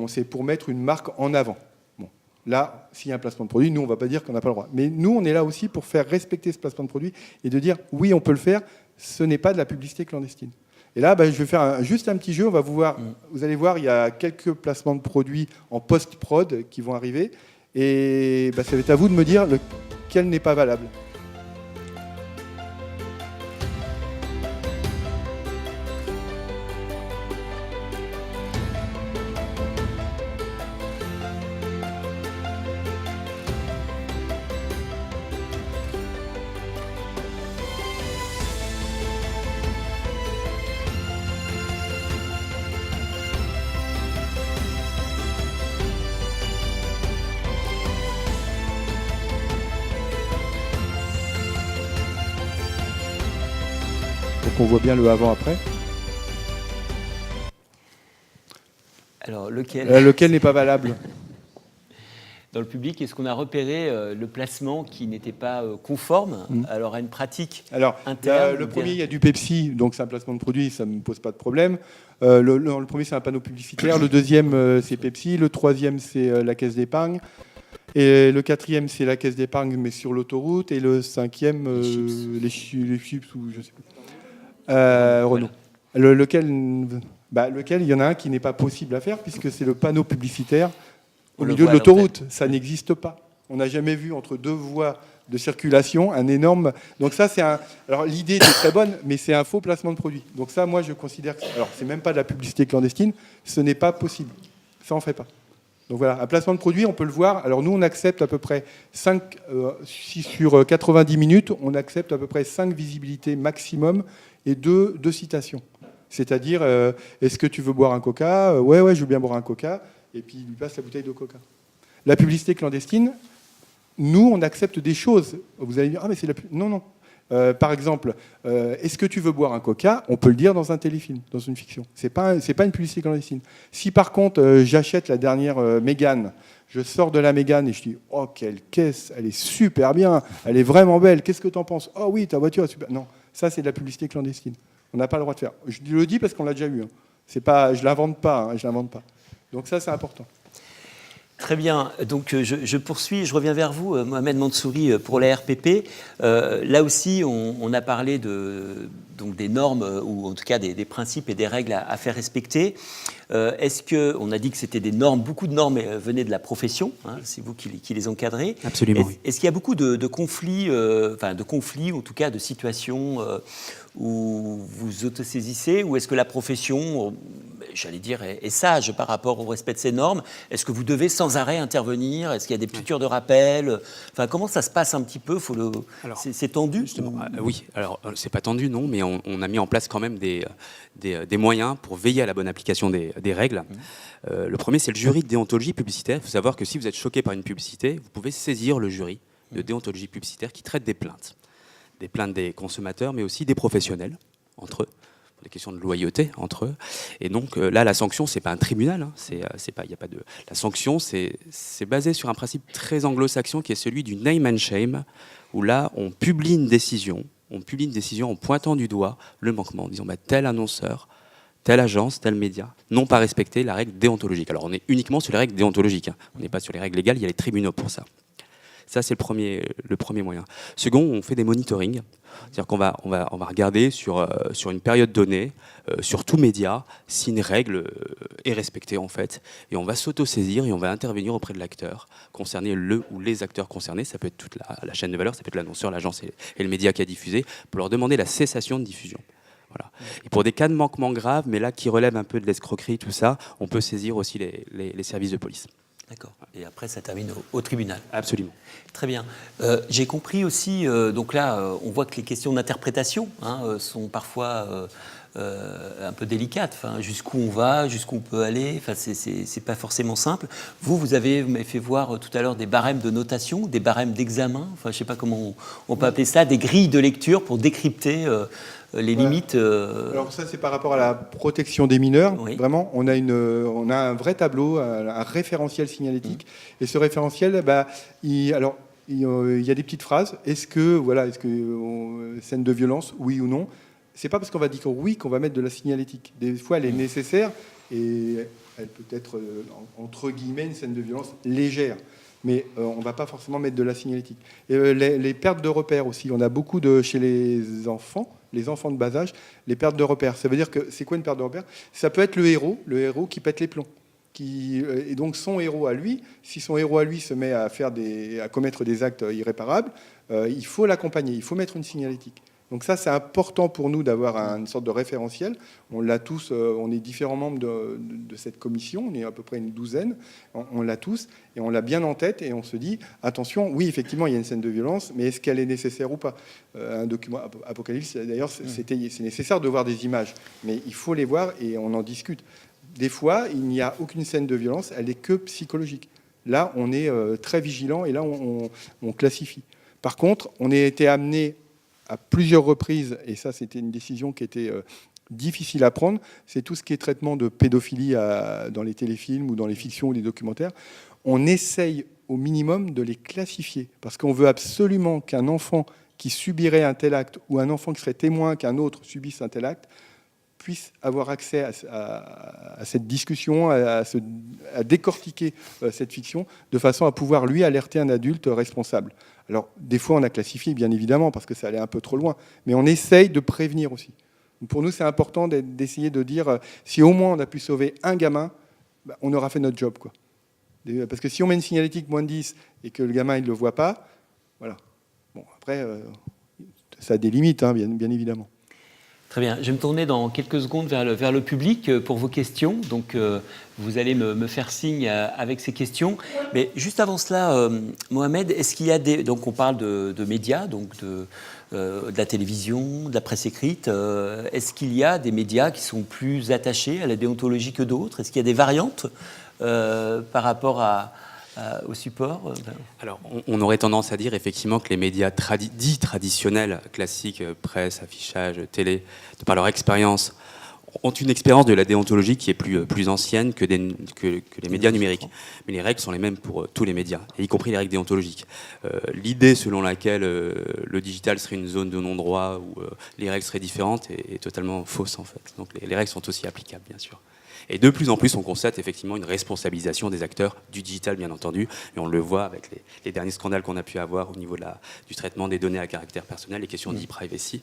C'est pour mettre une marque en avant. Bon. Là, s'il y a un placement de produit, nous, on ne va pas dire qu'on n'a pas le droit. Mais nous, on est là aussi pour faire respecter ce placement de produit et de dire, oui, on peut le faire. Ce n'est pas de la publicité clandestine. Et là, je vais faire juste un petit jeu. Vous allez voir, il y a quelques placements de produits en post-prod qui vont arriver. Et ça va être à vous de me dire lequel n'est pas valable. Donc on voit bien le avant-après. Alors lequel Lequel n'est pas valable? Dans le public, est-ce qu'on a repéré le placement qui n'était pas conforme alors à une pratique interne? Le premier, il y a du Pepsi, donc c'est un placement de produit, ça ne me pose pas de problème. Le premier, c'est un panneau publicitaire. Le deuxième, c'est Pepsi. Le troisième, c'est la caisse d'épargne. Et le quatrième, c'est la caisse d'épargne, mais sur l'autoroute. Et le cinquième, les chips, ou je ne sais plus. Renault. Voilà. Lequel, il y en a un qui n'est pas possible à faire, puisque c'est le panneau publicitaire au milieu de l'autoroute. Ça n'existe pas. On n'a jamais vu entre deux voies de circulation un énorme... Donc ça, c'est un... Alors l'idée est très bonne, mais c'est un faux placement de produit. Donc ça, moi, je considère que... Alors, c'est même pas de la publicité clandestine, ce n'est pas possible. Ça, on ne fait pas. Donc voilà, un placement de produit, on peut le voir. Alors nous, on accepte à peu près 5... si sur 90 minutes, on accepte à peu près 5 visibilités maximum et 2 citations. C'est-à-dire, est-ce que tu veux boire un coca? Ouais, je veux bien boire un coca. Et puis, il lui passe la bouteille de coca. La publicité clandestine, nous, on accepte des choses. Vous allez dire, ah, mais c'est la publicité. Non. Par exemple, est-ce que tu veux boire un coca? On peut le dire dans un téléfilm, dans une fiction. C'est pas une publicité clandestine. Si, par contre, j'achète la dernière Mégane, je sors de la Mégane et je dis, oh, quelle caisse, elle est super bien, elle est vraiment belle, qu'est-ce que tu en penses? Oh oui, ta voiture est super. Non, ça, c'est de la publicité clandestine. On n'a pas le droit de faire. Je le dis parce qu'on l'a déjà eu. C'est pas, je l'invente pas. Donc ça, c'est important. Très bien. Donc je poursuis. Je reviens vers vous, Mohamed Mansouri, pour la RPP. Là aussi, on a parlé donc des normes, ou en tout cas des principes et des règles à faire respecter. Est-ce que, on a dit que c'était des normes, beaucoup de normes venaient de la profession, c'est vous qui les encadrez. Absolument. Est-ce qu'il y a beaucoup de conflits, ou en tout cas de situations où vous autosaisissez, ou est-ce que la profession j'allais dire, est sage par rapport au respect de ces normes? Est-ce que vous devez sans arrêt intervenir? Est-ce qu'il y a des piqûres de rappel? Enfin, comment ça se passe un petit peu? C'est tendu? Oui, alors c'est pas tendu, non, mais on a mis en place quand même des moyens pour veiller à la bonne application des règles. Le premier, c'est le jury de déontologie publicitaire. Il faut savoir que si vous êtes choqué par une publicité, vous pouvez saisir le jury de déontologie publicitaire qui traite des plaintes des consommateurs, mais aussi des professionnels entre eux. Des questions de loyauté entre eux. Et donc là, la sanction, c'est pas un tribunal. Hein. La sanction, c'est basé sur un principe très anglo-saxon qui est celui du name and shame, où là, on publie une décision en pointant du doigt le manquement, en disant tel annonceur, telle agence, tel média n'ont pas respecté la règle déontologique. Alors on est uniquement sur les règles déontologiques. Hein. On n'est pas sur les règles légales. Il y a les tribunaux pour ça. Ça, c'est le premier moyen. Second, on fait des monitorings. C'est-à-dire qu'on va regarder sur une période donnée, sur tout média, si une règle est respectée, en fait. Et on va s'auto-saisir et on va intervenir auprès de l'acteur concerné, le ou les acteurs concernés. Ça peut être toute la chaîne de valeur, ça peut être l'annonceur, l'agence et le média qui a diffusé, pour leur demander la cessation de diffusion. Voilà. Et pour des cas de manquement grave, mais là qui relèvent un peu de l'escroquerie, tout ça, on peut saisir aussi les services de police. D'accord. Et après, ça termine au tribunal. Absolument. Très bien. J'ai compris aussi, donc là, on voit que les questions d'interprétation sont parfois un peu délicates. Enfin, jusqu'où on va, jusqu'où on peut aller. Enfin, c'est pas forcément simple. Vous m'avez fait voir tout à l'heure des barèmes de notation, des barèmes d'examen. Enfin, je sais pas comment on peut appeler ça, des grilles de lecture pour décrypter les limites. Alors ça, c'est par rapport à la protection des mineurs. Oui. Vraiment, on a un vrai tableau, un référentiel signalétique. Et ce référentiel, il y a des petites phrases. Est-ce que scène de violence, oui ou non? C'est pas parce qu'on va dire oui qu'on va mettre de la signalétique. Des fois, elle est nécessaire et elle peut être entre guillemets une scène de violence légère. Mais on ne va pas forcément mettre de la signalétique. Et les pertes de repères aussi. On a beaucoup chez les enfants de bas âge, les pertes de repères. Ça veut dire que c'est quoi une perte de repères? Ça peut être le héros qui pète les plombs. Et donc son héros à lui, si son héros à lui se met à commettre des actes irréparables, il faut l'accompagner, il faut mettre une signalétique. Donc ça, c'est important pour nous d'avoir une sorte de référentiel. On l'a tous, on est différents membres de cette commission, on est à peu près une douzaine, on l'a tous, et on l'a bien en tête, et on se dit, attention, oui, effectivement, il y a une scène de violence, mais est-ce qu'elle est nécessaire ou pas? Un document Apocalypse, d'ailleurs, c'est nécessaire de voir des images, mais il faut les voir, et on en discute. Des fois, il n'y a aucune scène de violence, elle est que psychologique. Là, on est très vigilant, et là, on classifie. Par contre, on a été amené à plusieurs reprises, et ça c'était une décision qui était difficile à prendre, c'est tout ce qui est traitement de pédophilie dans les téléfilms ou dans les fictions ou les documentaires. On essaye au minimum de les classifier, parce qu'on veut absolument qu'un enfant qui subirait un tel acte ou un enfant qui serait témoin qu'un autre subisse un tel acte puisse avoir accès à cette discussion, à décortiquer cette fiction, de façon à pouvoir lui alerter un adulte responsable. Alors, des fois, on a classifié, bien évidemment, parce que ça allait un peu trop loin, mais on essaye de prévenir aussi. Donc, pour nous, c'est important d'essayer de dire, si au moins on a pu sauver un gamin, on aura fait notre job, quoi. Parce que si on met une signalétique moins de 10 et que le gamin il le voit pas, voilà. Bon, après, ça a des limites, hein, bien évidemment. Très bien. Je vais me tourner dans quelques secondes vers le public pour vos questions. Donc, vous allez me faire signe avec ces questions. Mais juste avant cela, Mohamed, est-ce qu'il y a des... Donc, on parle de médias, donc de la télévision, de la presse écrite. Est-ce qu'il y a des médias qui sont plus attachés à la déontologie que d'autres? Est-ce qu'il y a des variantes par rapport au support? Alors, on aurait tendance à dire effectivement que les médias dits traditionnels, classiques, presse, affichage, télé, de par leur expérience, ont une expérience de la déontologie qui est plus ancienne que les médias numériques. Mais les règles sont les mêmes pour tous les médias, et y compris les règles déontologiques. L'idée selon laquelle le digital serait une zone de non-droit où les règles seraient différentes est totalement fausse en fait. Donc les règles sont aussi applicables, bien sûr. Et de plus en plus, on constate effectivement une responsabilisation des acteurs du digital, bien entendu, et on le voit avec les derniers scandales qu'on a pu avoir au niveau du traitement des données à caractère personnel, les questions d'e-privacy,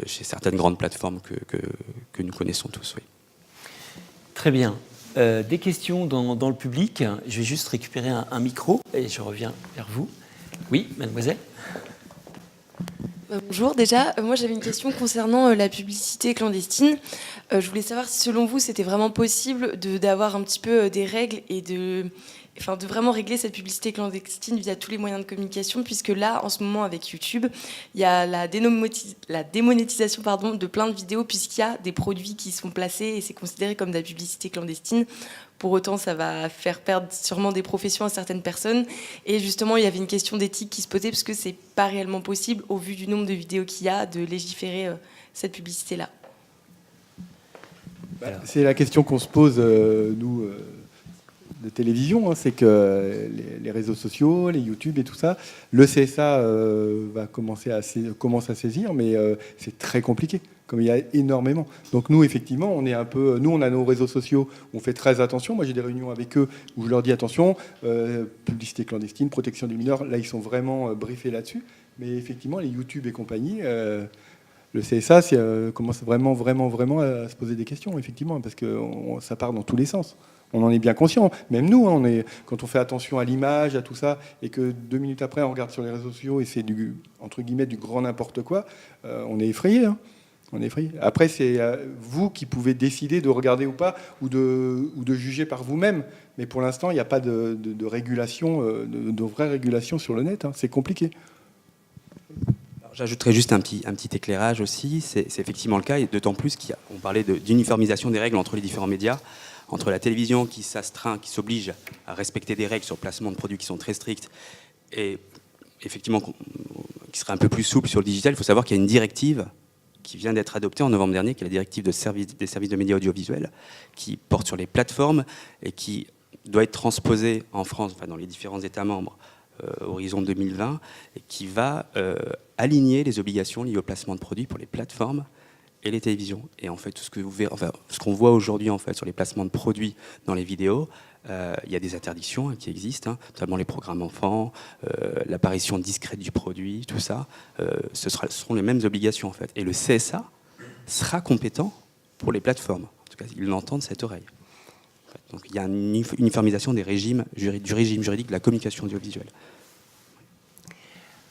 chez certaines grandes plateformes que nous connaissons tous. Oui. Très bien. Des questions dans le public. Je vais juste récupérer un micro et je reviens vers vous. Oui, mademoiselle. Bonjour, déjà, moi j'avais une question concernant la publicité clandestine. Je voulais savoir si selon vous c'était vraiment possible d'avoir un petit peu des règles et de vraiment régler cette publicité clandestine via tous les moyens de communication, puisque là, en ce moment, avec YouTube, il y a la démonétisation de plein de vidéos, puisqu'il y a des produits qui sont placés et c'est considéré comme de la publicité clandestine. Pour autant, ça va faire perdre sûrement des professions à certaines personnes. Et justement, il y avait une question d'éthique qui se posait, parce que c'est pas réellement possible, au vu du nombre de vidéos qu'il y a, de légiférer cette publicité-là. C'est la question qu'on se pose, nous, de télévision, c'est que les réseaux sociaux, les YouTube et tout ça, le CSA commence à saisir, mais c'est très compliqué, comme il y a énormément. Donc nous, effectivement, on a nos réseaux sociaux, on fait très attention. Moi, j'ai des réunions avec eux où je leur dis attention, publicité clandestine, protection des mineurs, là, ils sont vraiment briefés là-dessus. Mais effectivement, les YouTube et compagnie, le CSA commence vraiment à se poser des questions, effectivement, parce que ça part dans tous les sens. On en est bien conscient. Même nous, quand on fait attention à l'image, à tout ça, et que 2 minutes après, on regarde sur les réseaux sociaux et c'est entre guillemets du grand n'importe quoi, on est effrayé. On est effrayé. Après, c'est vous qui pouvez décider de regarder ou pas, ou de juger par vous-même. Mais pour l'instant, il n'y a pas de régulation, de vraie régulation sur le net. C'est compliqué. J'ajouterais juste un petit éclairage aussi. C'est effectivement le cas, et d'autant plus qu'on parlait d'uniformisation des règles entre les différents médias. Entre la télévision qui s'astreint, qui s'oblige à respecter des règles sur le placement de produits qui sont très strictes, et effectivement qui serait un peu plus souple sur le digital, il faut savoir qu'il y a une directive qui vient d'être adoptée en novembre dernier, qui est la directive des services de médias audiovisuels, qui porte sur les plateformes et qui doit être transposée en France, dans les différents États membres, horizon 2020, et qui va aligner les obligations liées au placement de produits pour les plateformes et les télévisions. Et en fait, tout ce que vous verrez, ce qu'on voit aujourd'hui en fait sur les placements de produits dans les vidéos, il y a des interdictions qui existent, notamment les programmes enfants, l'apparition discrète du produit, tout ça. Ce seront les mêmes obligations en fait. Et le CSA sera compétent pour les plateformes. En tout cas, ils l'entendent cette oreille. Donc il y a une uniformisation du régime juridique de la communication audiovisuelle.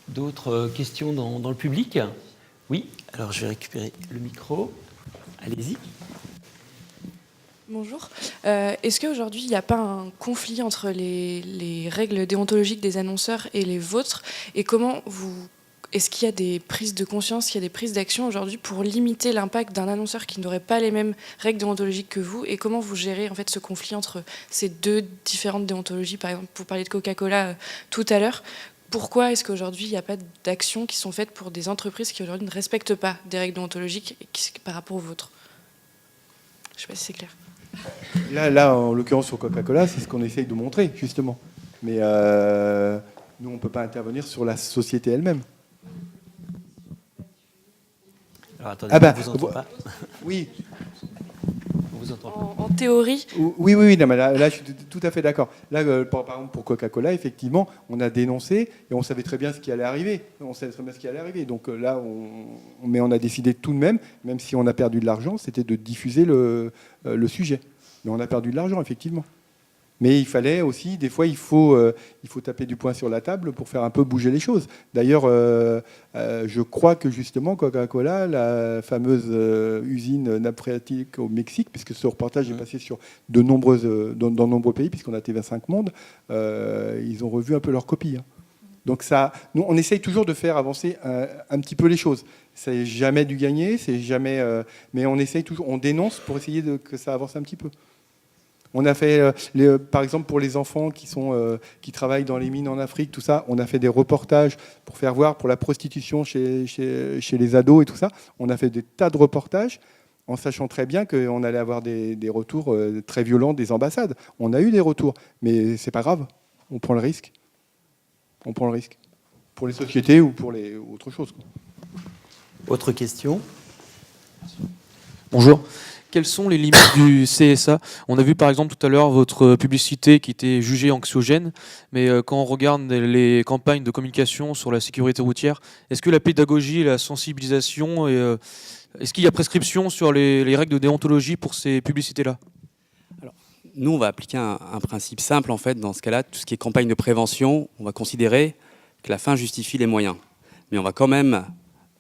D'autres questions dans le public ? Oui, alors je vais récupérer le micro. Allez-y. Bonjour. Est-ce qu'aujourd'hui, il n'y a pas un conflit entre les règles déontologiques des annonceurs et les vôtres ? Et est-ce qu'il y a des prises de conscience, qu'il y a des prises d'action aujourd'hui pour limiter l'impact d'un annonceur qui n'aurait pas les mêmes règles déontologiques que vous ? Et comment vous gérez en fait ce conflit entre ces deux différentes déontologies ? Par exemple, vous parliez de Coca-Cola tout à l'heure. Pourquoi est-ce qu'aujourd'hui, il n'y a pas d'actions qui sont faites pour des entreprises qui aujourd'hui ne respectent pas des règles déontologiques par rapport aux vôtres ? Je ne sais pas si c'est clair. Là, en l'occurrence sur Coca-Cola, c'est ce qu'on essaye de montrer, justement. Mais nous, on ne peut pas intervenir sur la société elle-même. Alors attendez, on ne vous entend pas. Oui. En théorie. Oui, non, mais là, je suis tout à fait d'accord. Là, par exemple, pour Coca-Cola, effectivement, on a dénoncé et on savait très bien ce qui allait arriver. Donc là, on a décidé tout de même si on a perdu de l'argent, c'était de diffuser le sujet. Mais on a perdu de l'argent, effectivement. Mais il fallait aussi, des fois, il faut taper du poing sur la table pour faire un peu bouger les choses. D'ailleurs, je crois que justement, Coca-Cola, la fameuse usine nappe phréatique au Mexique, puisque ce reportage est passé sur dans de nombreux pays, puisqu'on a TV5 Monde, ils ont revu un peu leur copie. Donc ça, nous, on essaye toujours de faire avancer un petit peu les choses. C'est jamais du gagner, mais on essaye toujours, on dénonce pour essayer que ça avance un petit peu. On a fait, par exemple, pour les enfants qui travaillent dans les mines en Afrique, tout ça, on a fait des reportages pour faire voir, pour la prostitution chez les ados et tout ça. On a fait des tas de reportages en sachant très bien qu'on allait avoir des retours très violents des ambassades. On a eu des retours, mais c'est pas grave. On prend le risque. Pour les sociétés ou pour autre chose. Autre question ? Bonjour. Quelles sont les limites du CSA ? On a vu par exemple tout à l'heure votre publicité qui était jugée anxiogène, mais quand on regarde les campagnes de communication sur la sécurité routière, est-ce que la pédagogie et la sensibilisation, est-ce qu'il y a prescription sur les règles de déontologie pour ces publicités-là ? Alors, nous, on va appliquer un principe simple en fait. Dans ce cas-là, tout ce qui est campagne de prévention, on va considérer que la fin justifie les moyens. Mais on va quand même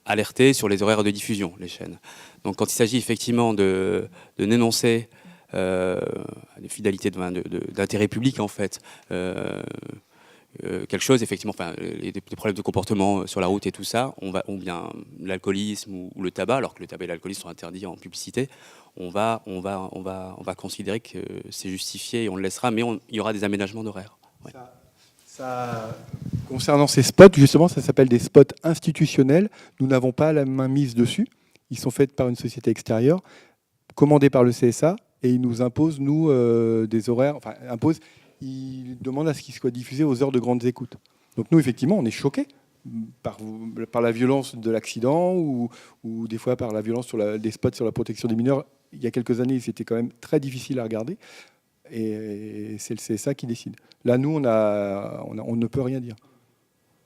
alerter sur les horaires de diffusion, les chaînes. Donc quand il s'agit effectivement de n'énoncer des fidélités d'intérêt public, en fait, quelque chose, effectivement, enfin, des problèmes de comportement sur la route et tout ça, ou bien l'alcoolisme ou le tabac, alors que le tabac et l'alcoolisme sont interdits en publicité, on va considérer que c'est justifié et on le laissera, mais il y aura des aménagements d'horaire. Ouais. Concernant ces spots, justement, ça s'appelle des spots institutionnels. Nous n'avons pas la main mise dessus. Ils sont faits par une société extérieure, commandés par le CSA, et ils nous imposent, nous, des horaires, enfin, ils demandent à ce qu'ils soient diffusés aux heures de grandes écoutes. Donc nous, effectivement, on est choqués par la violence de l'accident ou des fois par la violence des spots sur la protection des mineurs. Il y a quelques années, c'était quand même très difficile à regarder. Et c'est le CSA qui décide. Là, nous, on ne peut rien dire.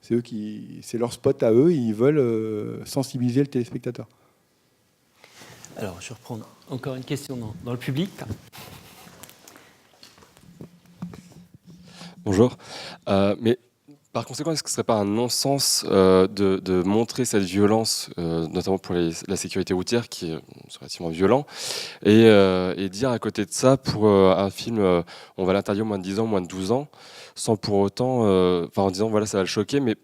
C'est leur spot à eux, ils veulent sensibiliser le téléspectateur. Alors, je reprends encore une question dans le public. Bonjour. Mais par conséquent, est-ce que ce ne serait pas un non-sens de montrer cette violence, notamment pour la sécurité routière, qui est relativement violent, et dire à côté de ça, pour un film, on va l'interdire moins de 10 ans, moins de 12 ans, sans pour autant, en disant, voilà, ça va le choquer, mais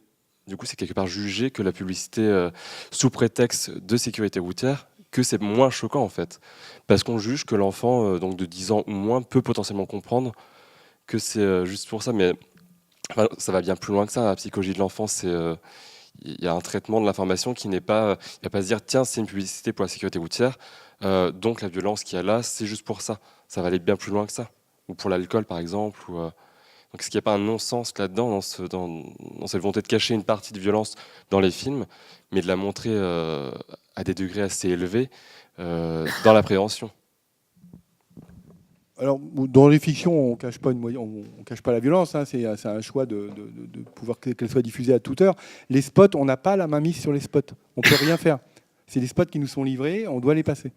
du coup, c'est quelque part jugé que la publicité, sous prétexte de sécurité routière, que c'est moins choquant, en fait. Parce qu'on juge que l'enfant, donc de 10 ans ou moins, peut potentiellement comprendre que c'est juste pour ça, mais enfin, ça va bien plus loin que ça. La psychologie de l'enfant, il y a un traitement de l'information qui n'est pas, il n'y a pas à se dire, tiens, c'est une publicité pour la sécurité routière, donc la violence qu'il y a là, c'est juste pour ça. Ça va aller bien plus loin que ça. Ou pour l'alcool, par exemple. Donc, est-ce qu'il n'y a pas un non-sens là-dedans, dans cette volonté de cacher une partie de violence dans les films, mais de la montrer à des degrés assez élevés dans la prévention? Alors, dans les fictions, on ne cache pas la violence. Hein, c'est un choix de pouvoir qu'elle soit diffusée à toute heure. Les spots, on n'a pas la main mise sur les spots. On ne peut rien faire. C'est des spots qui nous sont livrés, on doit les passer.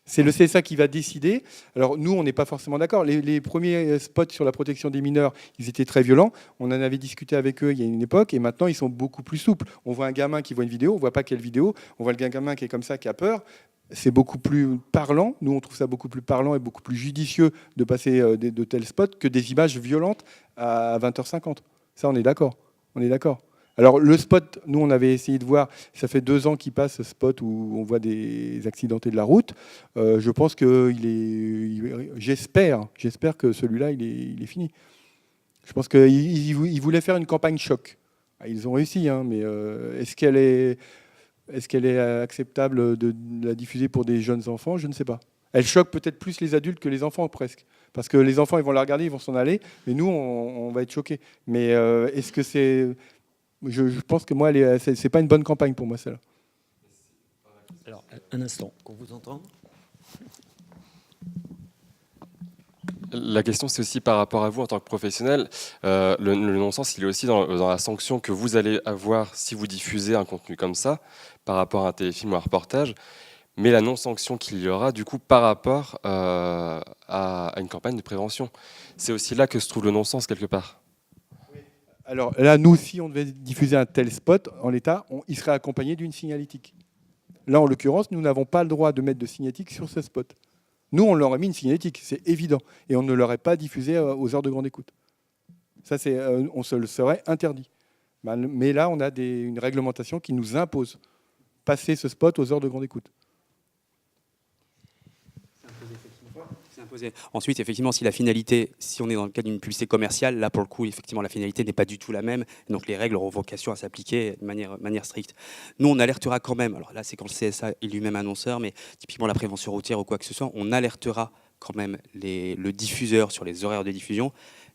C'est le CSA qui va décider. Alors, nous, on n'est pas forcément d'accord. Les premiers spots sur la protection des mineurs, ils étaient très violents. On en avait discuté avec eux il y a une époque, et maintenant, ils sont beaucoup plus souples. On voit un gamin qui voit une vidéo, on ne voit pas quelle vidéo. On voit le gamin qui est comme ça, qui a peur. C'est beaucoup plus parlant. Nous, on trouve ça beaucoup plus parlant et beaucoup plus judicieux de passer de tels spots que des images violentes à 20h50. Ça, on est d'accord. On est d'accord. Alors, le spot, nous, on avait essayé de voir, ça fait 2 ans qu'il passe, ce spot où on voit des accidentés de la route. Je pense que j'espère que celui-là, il est fini. Je pense qu'ils voulaient faire une campagne choc. Ils ont réussi, hein, mais est-ce qu'elle est acceptable de la diffuser pour des jeunes enfants? Je ne sais pas. Elle choque peut-être plus les adultes que les enfants, presque. Parce que les enfants, ils vont la regarder, ils vont s'en aller, mais nous, on va être choqués. Mais est-ce que c'est... Je pense que moi, c'est pas une bonne campagne pour moi, celle-là. Alors, un instant, qu'on vous entende. La question, c'est aussi par rapport à vous en tant que professionnel. Le non-sens, il est aussi dans la sanction que vous allez avoir si vous diffusez un contenu comme ça, par rapport à un téléfilm ou un reportage, mais la non-sanction qu'il y aura, du coup, par rapport à une campagne de prévention. C'est aussi là que se trouve le non-sens, quelque part. Alors là, nous, si on devait diffuser un tel spot, en l'état, il serait accompagné d'une signalétique. Là, en l'occurrence, nous n'avons pas le droit de mettre de signalétique sur ce spot. Nous, on leur a mis une signalétique, c'est évident. Et on ne l'aurait pas diffusé aux heures de grande écoute. Ça, on se le serait interdit. Mais là, on a une réglementation qui nous impose passer ce spot aux heures de grande écoute. Ensuite, effectivement, si on est dans le cadre d'une publicité commerciale, là, pour le coup, effectivement, la finalité n'est pas du tout la même. Donc, les règles auront vocation à s'appliquer de manière stricte. Nous, on alertera quand même. Alors là, c'est quand le CSA est lui-même annonceur, mais typiquement la prévention routière ou quoi que ce soit, on alertera quand même le diffuseur sur les horaires de diffusion.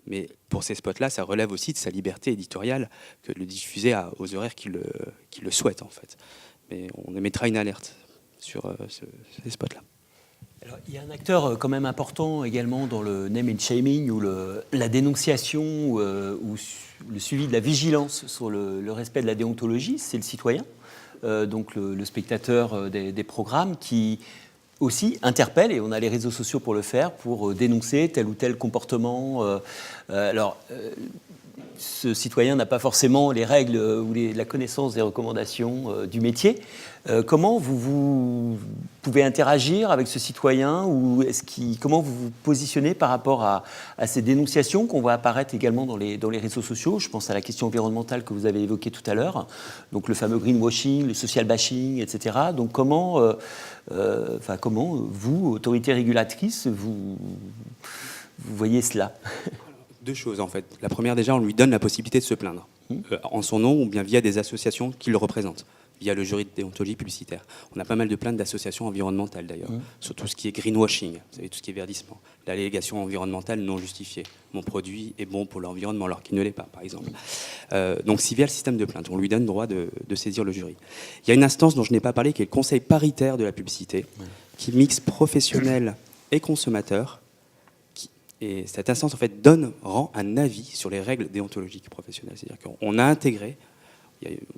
Mais pour ces spots-là, ça relève aussi de sa liberté éditoriale que de le diffuser aux horaires qu'il le souhaite, en fait. Mais on émettra une alerte sur ces spots-là. Alors, il y a un acteur quand même important également dans le name and shaming, ou la dénonciation, ou le suivi de la vigilance sur le respect de la déontologie, c'est le citoyen, donc le spectateur des programmes qui aussi interpelle, et on a les réseaux sociaux pour le faire, pour dénoncer tel ou tel comportement. ce citoyen n'a pas forcément les règles ou la connaissance des recommandations du métier. Comment vous pouvez interagir avec ce citoyen ou comment vous vous positionnez par rapport à ces dénonciations qu'on voit apparaître également dans les réseaux sociaux? Je pense à la question environnementale que vous avez évoquée tout à l'heure, donc le fameux greenwashing, le social bashing, etc. Donc comment vous, autorité régulatrice, vous voyez cela? Deux choses en fait. La première, déjà, on lui donne la possibilité de se plaindre en son nom ou bien via des associations qui le représentent, via le jury de déontologie publicitaire. On a pas mal de plaintes d'associations environnementales d'ailleurs, sur tout ce qui est greenwashing, vous savez, tout ce qui est verdissement, l'allégation environnementale non justifiée. Mon produit est bon pour l'environnement alors qu'il ne l'est pas, par exemple. Donc, si via le système de plainte, on lui donne le droit de saisir le jury. Il y a une instance dont je n'ai pas parlé qui est le Conseil paritaire de la publicité, qui mixe professionnels et consommateurs. Et cette instance, en fait, rend un avis sur les règles déontologiques professionnelles. C'est-à-dire qu'on a intégré,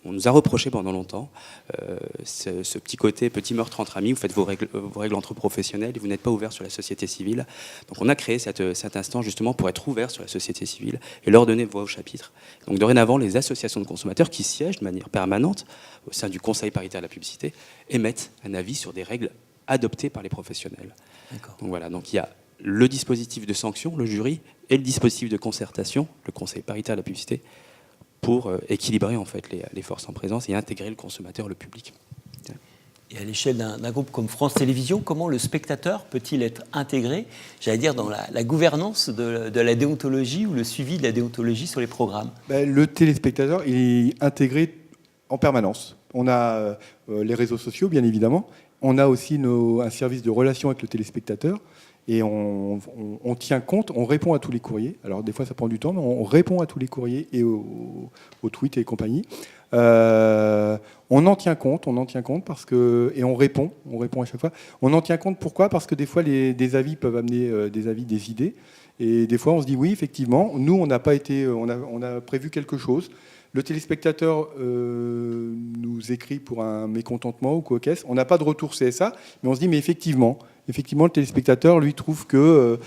on nous a reproché pendant longtemps ce petit meurtre entre amis, vous faites vos règles entre professionnels et vous n'êtes pas ouvert sur la société civile. Donc on a créé cette instance justement pour être ouvert sur la société civile et leur donner voix au chapitre. Donc dorénavant, les associations de consommateurs qui siègent de manière permanente au sein du Conseil paritaire de la publicité émettent un avis sur des règles adoptées par les professionnels. Donc voilà, donc il y a le dispositif de sanction, le jury, et le dispositif de concertation, le Conseil paritaire de la publicité, pour équilibrer en fait les forces en présence et intégrer le consommateur, le public. Et à l'échelle d'un groupe comme France Télévisions, comment le spectateur peut-il être intégré, j'allais dire, dans la gouvernance de la déontologie ou le suivi de la déontologie sur les programmes? Le téléspectateur est intégré en permanence. On a les réseaux sociaux, bien évidemment. On a aussi un service de relation avec le téléspectateur. Et on tient compte, on répond à tous les courriers. Alors des fois ça prend du temps, mais on répond à tous les courriers et aux tweets et compagnie. On en tient compte parce que, et on répond à chaque fois. On en tient compte pourquoi? Parce que des fois des avis peuvent amener des idées. Et des fois on se dit oui, effectivement, nous on n'a pas été, on a prévu quelque chose. Le téléspectateur nous écrit pour un mécontentement ou quoi qu'est-ce. On n'a pas de retour CSA, mais on se dit mais effectivement, le téléspectateur lui trouve que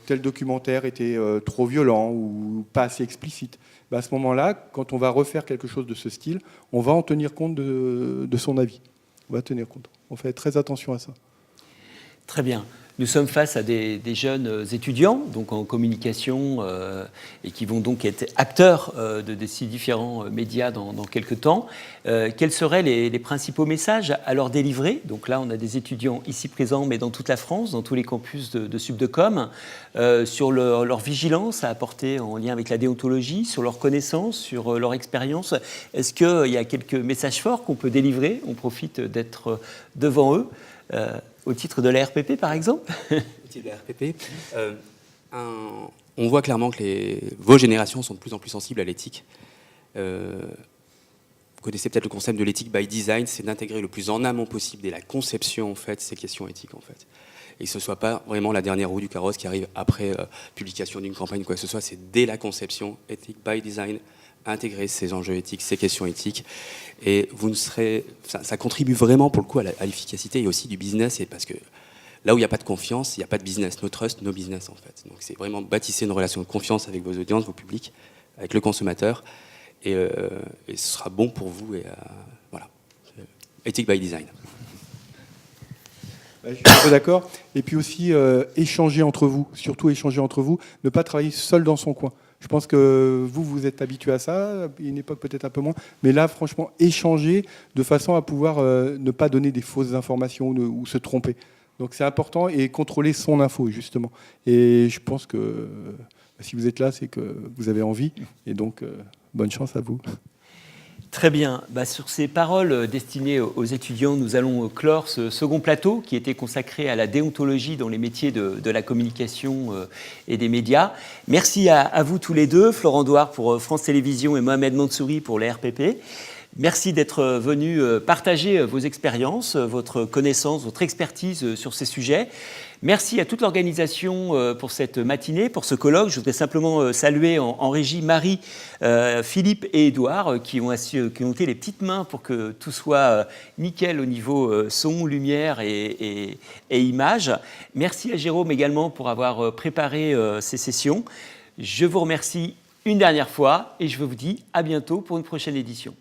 tel documentaire était trop violent ou pas assez explicite. À ce moment-là, quand on va refaire quelque chose de ce style, on va en tenir compte de son avis. On va tenir compte. On fait très attention à ça. Très bien. Nous sommes face à des jeunes étudiants, donc en communication, et qui vont donc être acteurs de ces différents médias dans quelques temps. Quels seraient les principaux messages à leur délivrer? Donc là, on a des étudiants ici présents, mais dans toute la France, dans tous les campus de Subdecom, sur leur vigilance à apporter en lien avec la déontologie, sur leur connaissance, sur leur expérience. Est-ce qu'il y a quelques messages forts qu'on peut délivrer? On profite d'être devant eux. Au titre de la RPP, par exemple? Au titre de la RPP, on voit clairement que vos générations sont de plus en plus sensibles à l'éthique. Vous connaissez peut-être le concept de l'éthique by design, c'est d'intégrer le plus en amont possible dès la conception, en fait, ces questions éthiques, en fait. Et que ce ne soit pas vraiment la dernière roue du carrosse qui arrive après publication d'une campagne, quoi que ce soit, c'est dès la conception, éthique by design, intégrer ces enjeux éthiques, ces questions éthiques. Et ça contribue vraiment pour le coup à l'efficacité et aussi du business, et parce que là où il n'y a pas de confiance, il n'y a pas de business, no trust, no business en fait. Donc c'est vraiment bâtissez une relation de confiance avec vos audiences, vos publics, avec le consommateur, et ce sera bon pour vous. Et voilà, ethic by design. Je suis un peu d'accord. Et puis aussi échanger entre vous, surtout échanger entre vous, ne pas travailler seul dans son coin. Je pense que vous êtes habitué à ça, à une époque peut-être un peu moins, mais là, franchement, échanger de façon à pouvoir ne pas donner des fausses informations ou se tromper. Donc c'est important, et contrôler son info, justement. Et je pense que si vous êtes là, c'est que vous avez envie, et donc bonne chance à vous. Très bien. Sur ces paroles destinées aux étudiants, nous allons clore ce second plateau qui était consacré à la déontologie dans les métiers de la communication et des médias. Merci à vous tous les deux, Florent Douard pour France Télévisions et Mohamed Mansouri pour la RPP. Merci d'être venus partager vos expériences, votre connaissance, votre expertise sur ces sujets. Merci à toute l'organisation pour cette matinée, pour ce colloque. Je voudrais simplement saluer en régie Marie, Philippe et Édouard qui ont été les petites mains pour que tout soit nickel au niveau son, lumière et images. Merci à Jérôme également pour avoir préparé ces sessions. Je vous remercie une dernière fois et je vous dis à bientôt pour une prochaine édition.